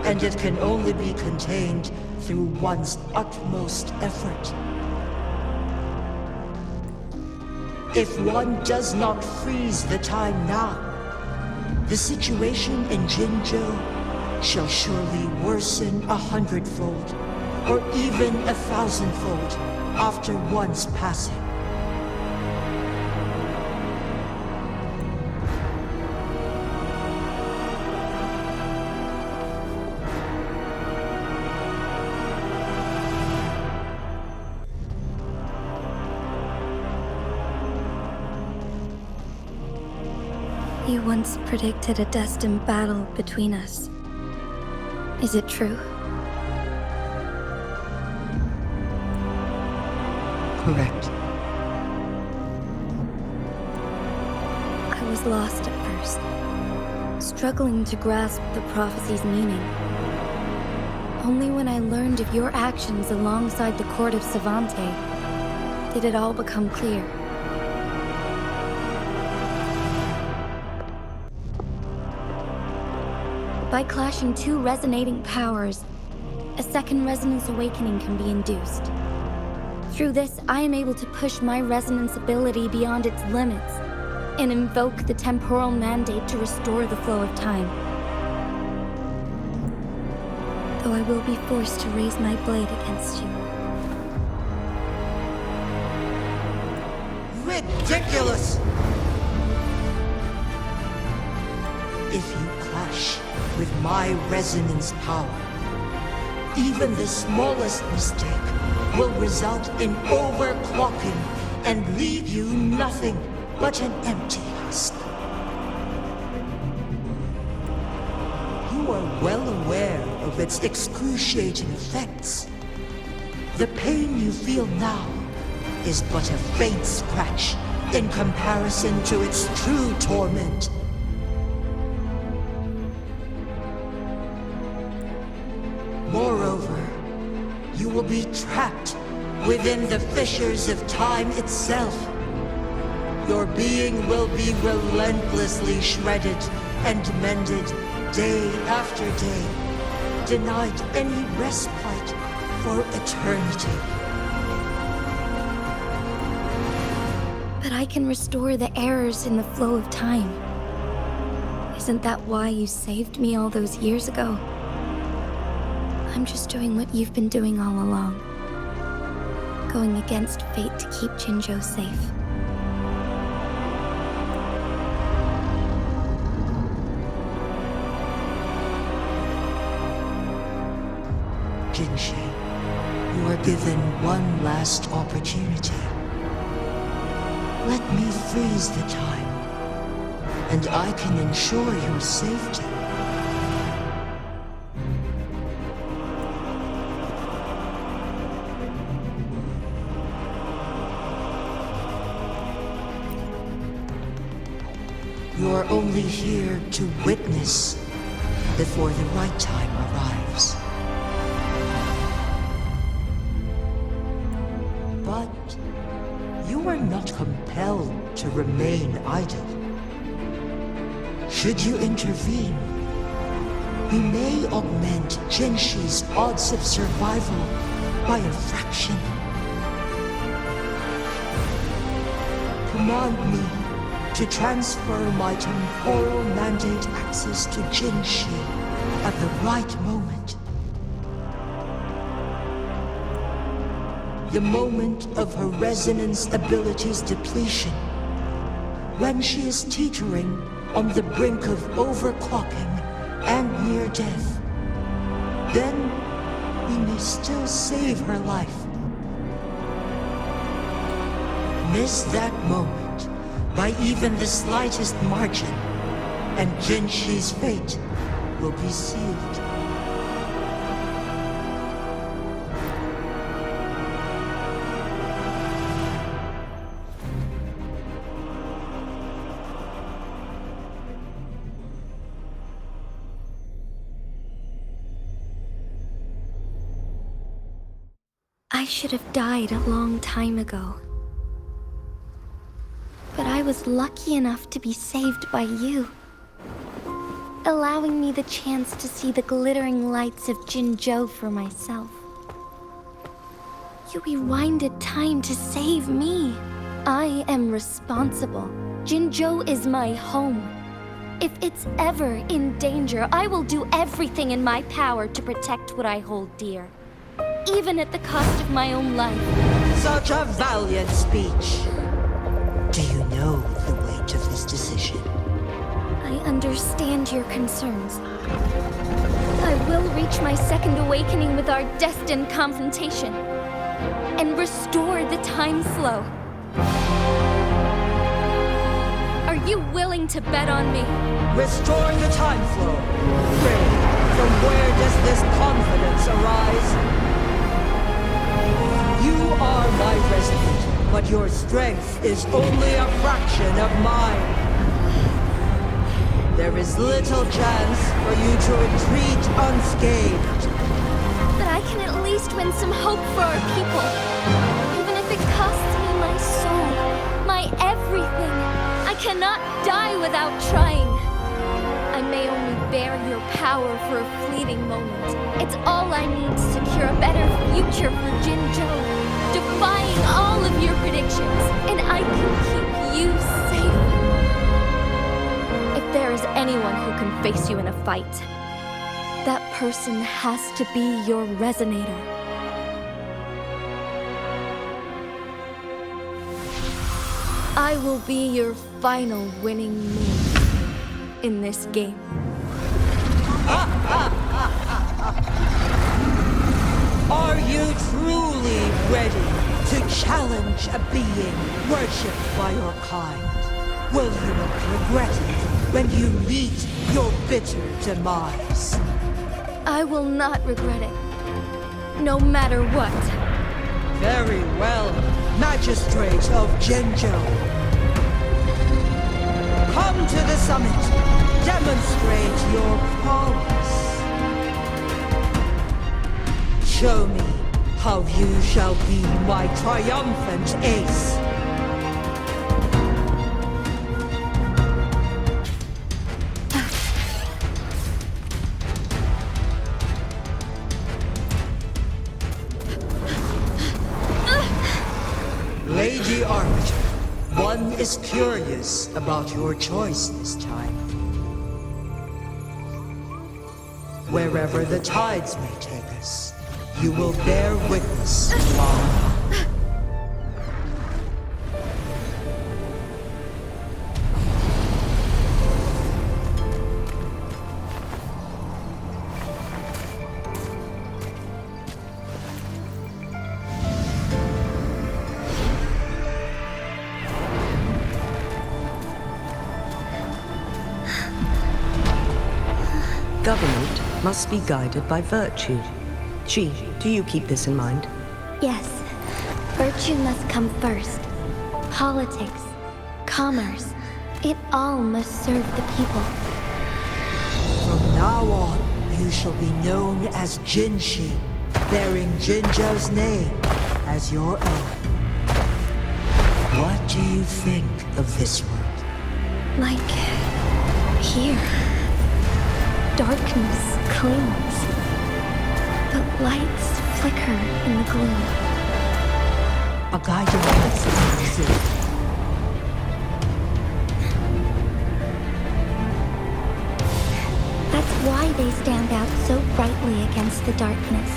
and it can only be contained through one's utmost effort. If one does not freeze the time now, the situation in Jinzhou shall surely worsen 100-fold, or even 1,000-fold after one's passing. You once predicted a destined battle between us. Is it true? Correct. I was lost at first, struggling to grasp the prophecy's meaning. Only when I learned of your actions alongside the court of Savante did it all become clear. By clashing two resonating powers, a second resonance awakening can be induced. Through this, I am able to push my resonance ability beyond its limits and invoke the temporal mandate to restore the flow of time. Though I will be forced to raise my blade against you. Ridiculous! If you clash with my resonance power, even the smallest mistake will result in overclocking and leave you nothing but an empty husk. You are well aware of its excruciating effects. The pain you feel now is but a faint scratch in comparison to its true torment. Moreover, you will be trapped within the fissures of time itself. Your being will be relentlessly shredded and mended day after day, denied any respite for eternity. But I can restore the errors in the flow of time. Isn't that why you saved me all those years ago? I'm just doing what you've been doing all along. Going against fate to keep Jinzhou safe. Jinzhou, you are given one last opportunity. Let me freeze the time, and I can ensure your safety. You are only here to witness before the right time arrives. But you are not compelled to remain idle. Should you intervene, we may augment Jinzhou's odds of survival by a fraction. Command me to transfer my temporal mandate access to Jinzhou at the right moment. The moment of her resonance ability's depletion, when she is teetering on the brink of overclocking and near death, then we may still save her life. Miss that moment by even the slightest margin, and Jinxi's fate will be sealed. I should have died a long time ago. But I was lucky enough to be saved by you, allowing me the chance to see the glittering lights of Jinzhou for myself. You rewinded time to save me. I am responsible. Jinzhou is my home. If it's ever in danger, I will do everything in my power to protect what I hold dear, even at the cost of my own life. Such a valiant speech. Do you know the weight of this decision? I understand your concerns. I will reach my second awakening with our destined confrontation and restore the time flow. Are you willing to bet on me? Restoring the time flow. Ray, from where does this confidence arise? You are my resident, but your strength is only a fraction of mine. There is little chance for you to retreat unscathed. But I can at least win some hope for our people. Even if it costs me my soul, my everything. I cannot die without trying. I may only bear your power for a fleeting moment. It's all I need to secure a better future for Jinzhou, defying all of your predictions, and I can keep you safe. If there is anyone who can face you in a fight, that person has to be your resonator. I will be your final winning move in this game. Are you truly ready to challenge a being worshipped by your kind? Will you not regret it when you meet your bitter demise? I will not regret it, no matter what. Very well, Magistrate of Jinzhou. Come to the summit. Demonstrate your prowess. Show me how you shall be my triumphant ace. Lady Arbiter, one is curious about your choice this time. Wherever the tides may take us, you will bear witness while Government must be guided by virtue. Chi, do you keep this in mind? Yes, virtue must come first. Politics, commerce, it all must serve the people. from now on, you shall be known as Jinxi, bearing Jinzhou's name as your own. What do you think of this world? Like here, darkness clings, but lights flicker in the gloom. A guiding light is it? That's why they stand out so brightly against the darkness.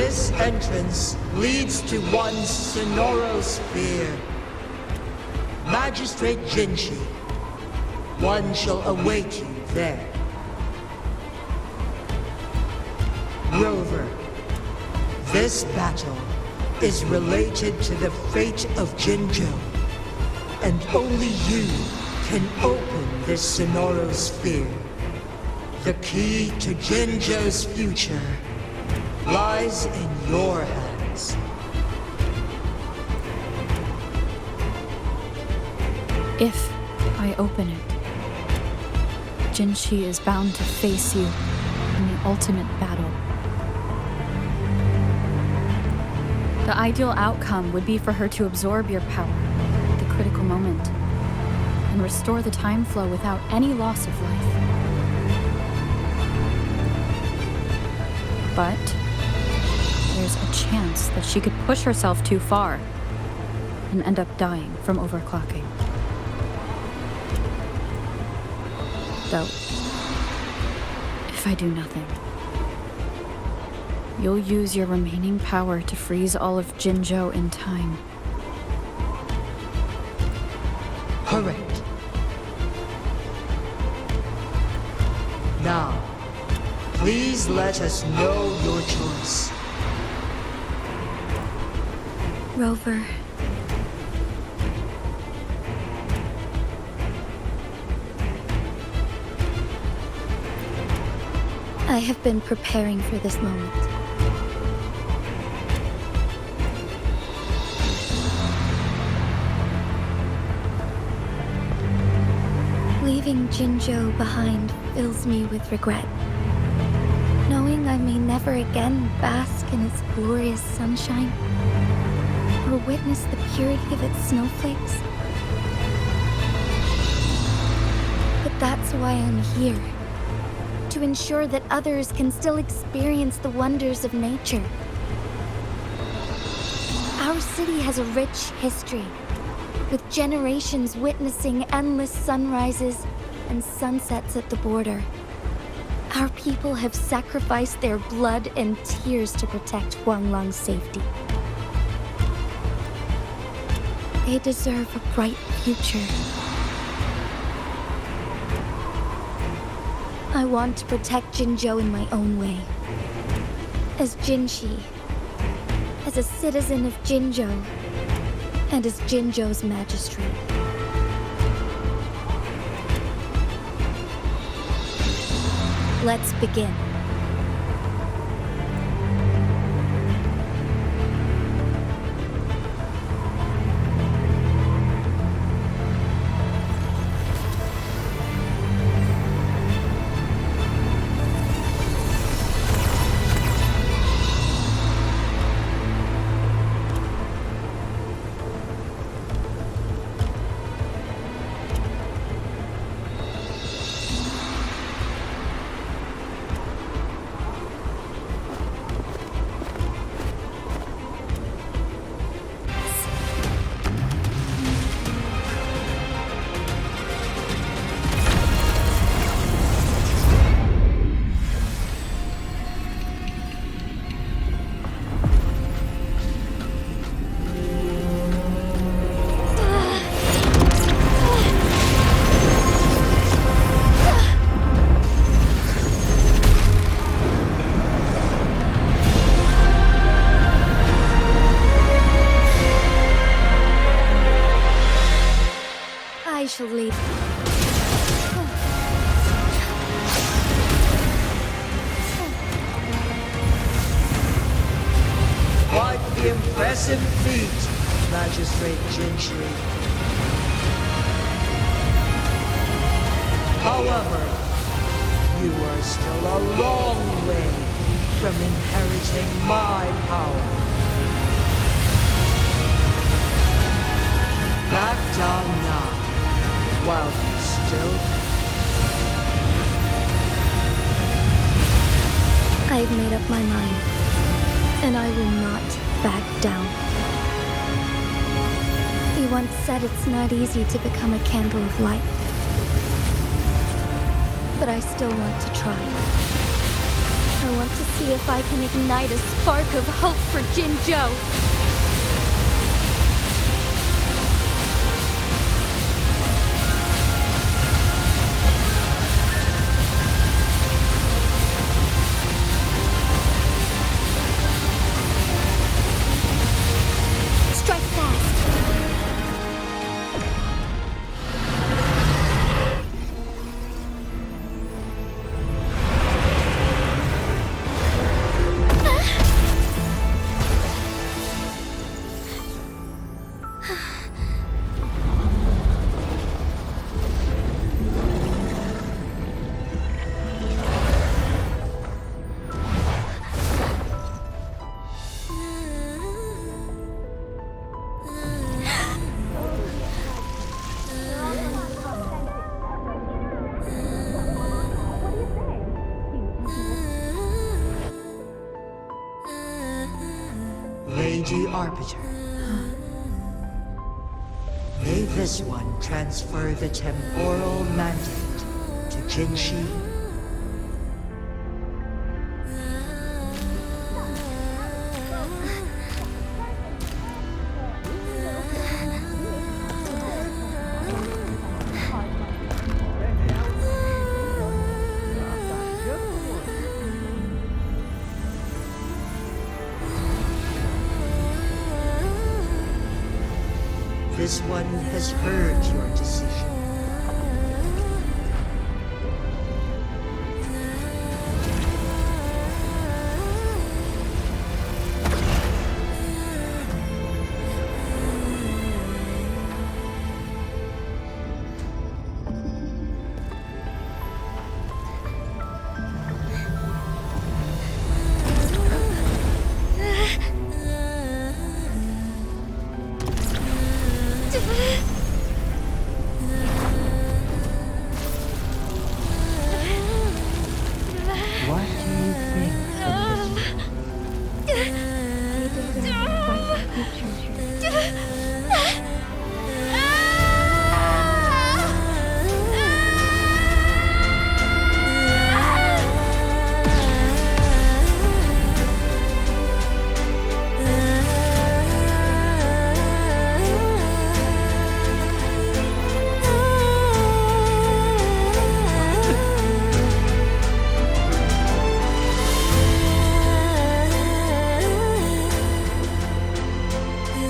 This entrance leads to one Sonoro sphere. Magistrate Jinshi, one shall await you there. Rover, this battle is related to the fate of Jinzhou, and only you can open this Sonoro sphere. The key to Jinzhou's future lies in your hands. If I open it, Jinshi is bound to face you in the ultimate battle. The ideal outcome would be for her to absorb your power at the critical moment and restore the time flow without any loss of life. But there's a chance that she could push herself too far and end up dying from overclocking. Though, if I do nothing, you'll use your remaining power to freeze all of Jinzhou in time. Correct. Now, please let us know your choice. Rover. I have been preparing for this moment. Leaving Jinzhou behind fills me with regret. Knowing I may never again bask in its glorious sunshine, or witness the purity of its snowflakes. But that's why I'm here. To ensure that others can still experience the wonders of nature. Our city has a rich history, with generations witnessing endless sunrises and sunsets at the border. Our people have sacrificed their blood and tears to protect Huanglong's safety. They deserve a bright future. I want to protect Jinzhou in my own way. As Jinshi, as a citizen of Jinzhou, and as Jinzhou's magistrate. Let's begin. I shall lead. Quite the impressive feat, Magistrate Jinshi. However, you are still a long way from inheriting my power. Back down now, while you still I've made up my mind, and I will not back down. You once said it's not easy to become a candle of light. But I still want to try. I want to see see if I can ignite a spark of hope for Jinzhou. Strike fast. Lady Arbiter. May this one transfer the temporal mandate to Jinshi? This one has heard your decision. What do you think of this one?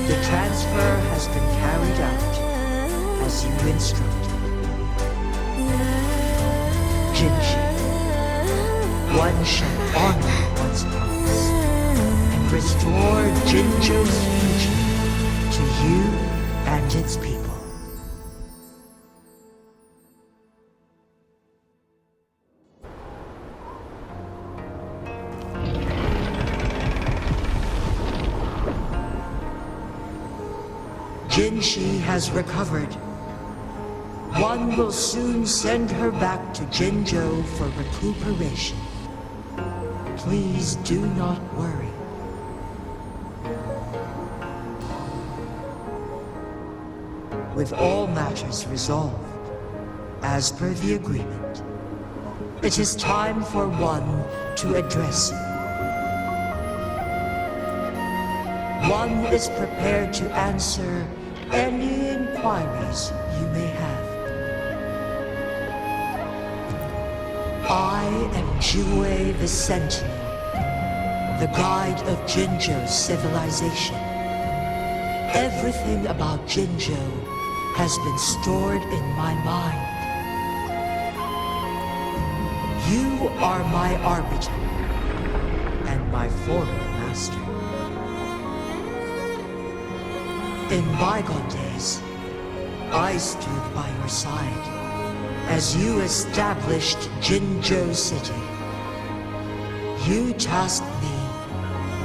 The transfer has been carried out as you instructed. Jinshi, one shall honor one's promise and restore Jinzhou's future to you and its people. Jinshi has recovered. One will soon send her back to Jinzhou for recuperation. Please do not worry. With all matters resolved, as per the agreement, it is time for one to address you. One is prepared to answer any inquiries you may have. I am Jue the Sentinel, the guide of Jinzhou's civilization. Everything about Jinzhou has been stored in my mind. You are my arbiter and my former master. In bygone days, I stood by your side as you established Jinzhou City. You tasked me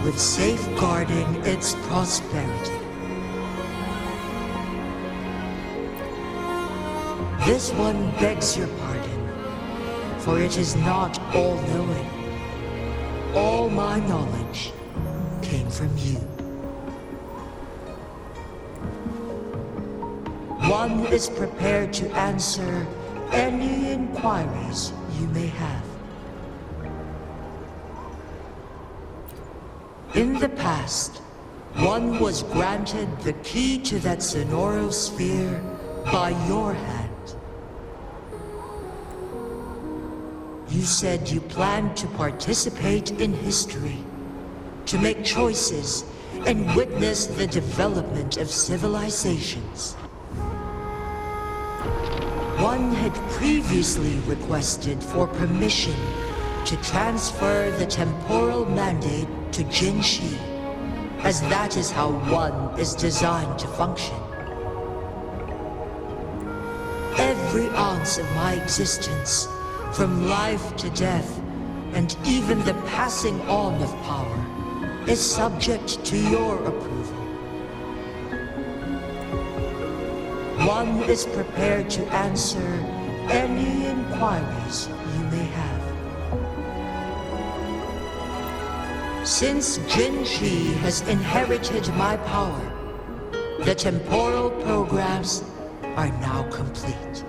with safeguarding its prosperity. This one begs your pardon, for it is not all-knowing. All my knowledge came from you. One is prepared to answer any inquiries you may have. In the past, one was granted the key to that sonorosphere by your hand. You said you planned to participate in history, to make choices and witness the development of civilizations. One had previously requested for permission to transfer the temporal mandate to Jinzhou, as that is how one is designed to function. Every ounce of my existence, from life to death, and even the passing on of power, is subject to your approval. One is prepared to answer any inquiries you may have. Since Jinzhou has inherited my power, the temporal programs are now complete.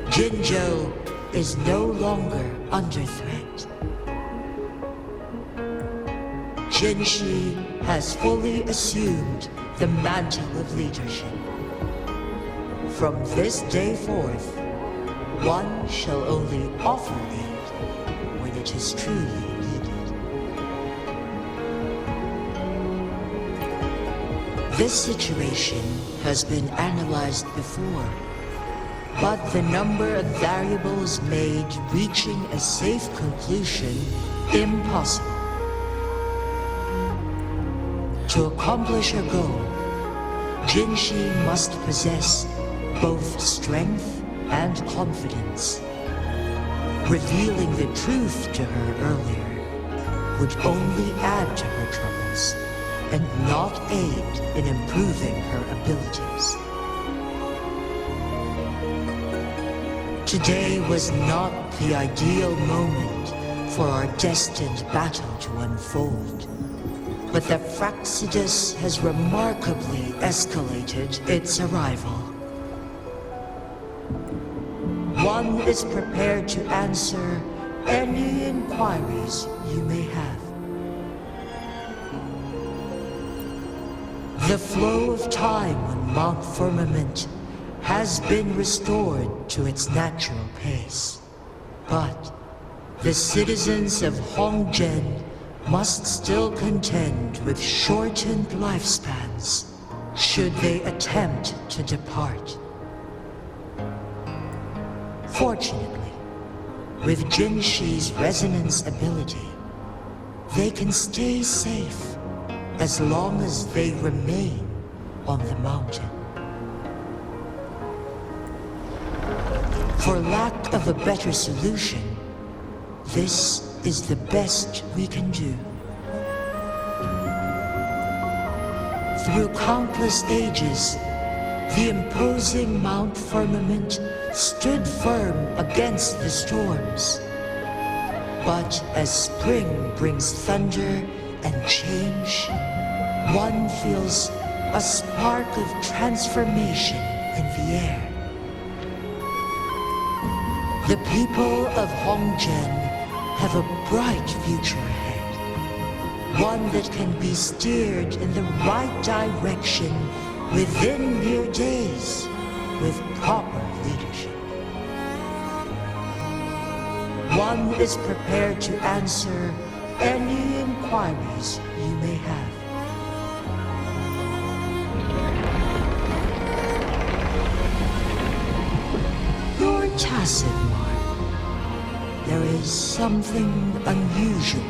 Jinzhou is no longer under threat. Jinzhou has fully assumed the mantle of leadership. From this day forth, one shall only offer aid when it is truly needed. This situation has been analyzed before, but the number of variables made reaching a safe conclusion impossible. To accomplish her goal, Jinzhou must possess both strength and confidence. Revealing the truth to her earlier would only add to her troubles and not aid in improving her abilities. Today was not the ideal moment for our destined battle to unfold, but the Fractsidus has remarkably escalated its arrival. One is prepared to answer any inquiries you may have. The flow of time on Mount Firmament has been restored to its natural pace. But the citizens of Huanglong must still contend with shortened lifespans should they attempt to depart. Fortunately, with Jinzhou's resonance ability, they can stay safe as long as they remain on the mountain. For lack of a better solution, this is the best we can do. Through countless ages, the imposing Mount Firmament stood firm against the storms. But as spring brings thunder and change, one feels a spark of transformation in the air. The people of Huanglong have a bright future ahead. One that can be steered in the right direction within mere days with proper leadership. One is prepared to answer any inquiries you may have. You're tacit, Mark. There is something unusual.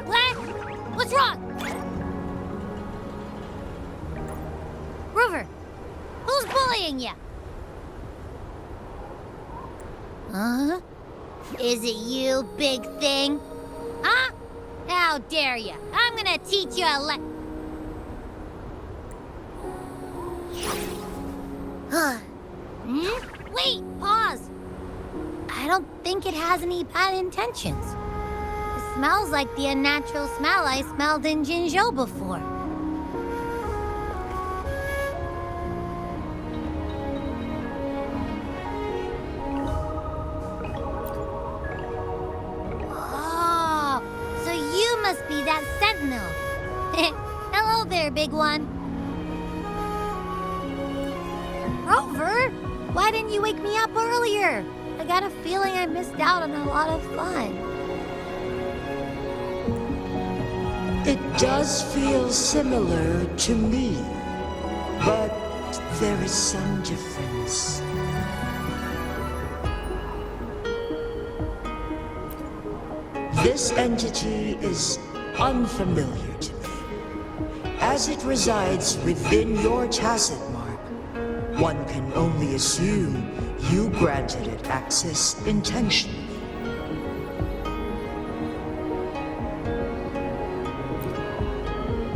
What? What's wrong? Rover, who's bullying you? Huh? Is it you, big thing? Huh? How dare you? I'm gonna teach you a Wait, pause. I don't think it has any bad intentions. It smells like the unnatural smell I smelled in Jinzhou before. there, big one. Rover, why didn't you wake me up earlier? I got a feeling I missed out on a lot of fun. It does feel similar to me, but there is some difference. This entity is unfamiliar to me. As it resides within your tacit mark, one can only assume you granted it access intentionally.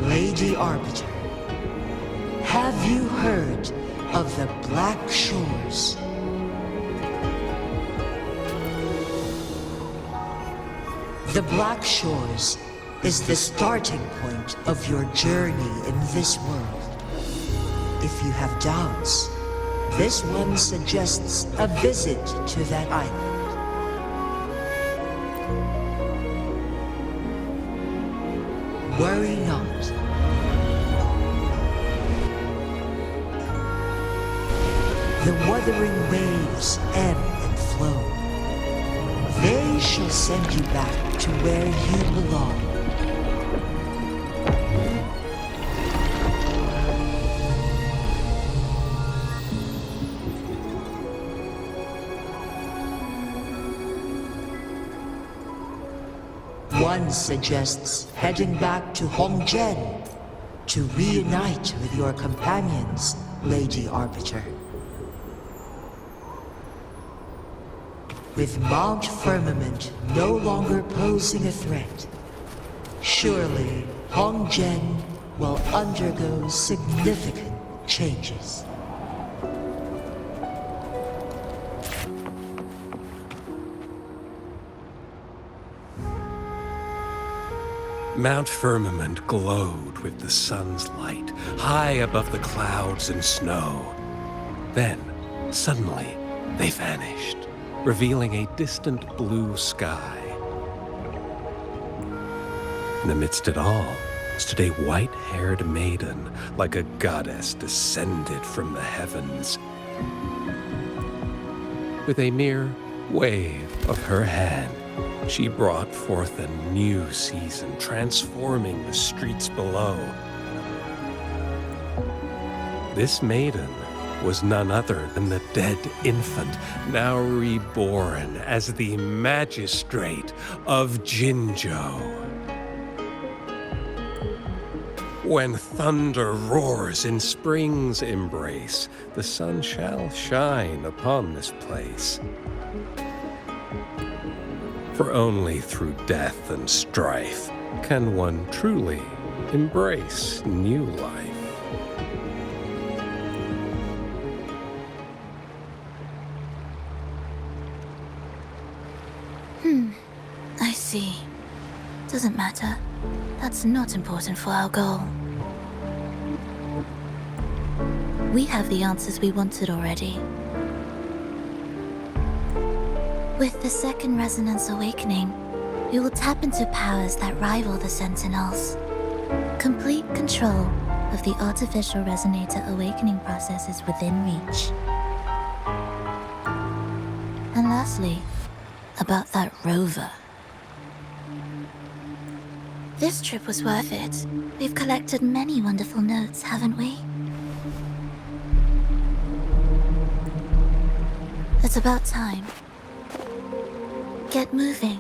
Lady Arbiter, have you heard of the Black Shores? The Black Shores is the starting point of your journey in this world. If you have doubts, this one suggests a visit to that island. Worry not. The Wuthering Waves ebb and flow. They shall send you back to where you belong. One suggests heading back to Huanglong to reunite with your companions, Lady Arbiter. With Mount Firmament no longer posing a threat, surely Huanglong will undergo significant changes. Mount Firmament glowed with the sun's light, high above the clouds and snow. Then, suddenly, they vanished, revealing a distant blue sky. In the midst of it all stood a white-haired maiden, like a goddess descended from the heavens. With a mere wave of her hand, she brought forth a new season, transforming the streets below. This maiden was none other than the dead infant, now reborn as the magistrate of Jinzhou. When thunder roars in spring's embrace, the sun shall shine upon this place. For only through death and strife can one truly embrace new life. I see. Doesn't matter. That's not important for our goal. We have the answers we wanted already. With the second resonance awakening, we will tap into powers that rival the Sentinels. Complete control of the artificial resonator awakening process is within reach. And lastly, about that rover. This trip was worth it. We've collected many wonderful notes, haven't we? It's about time. Get moving.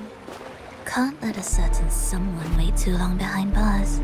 Can't let a certain someone wait too long behind bars.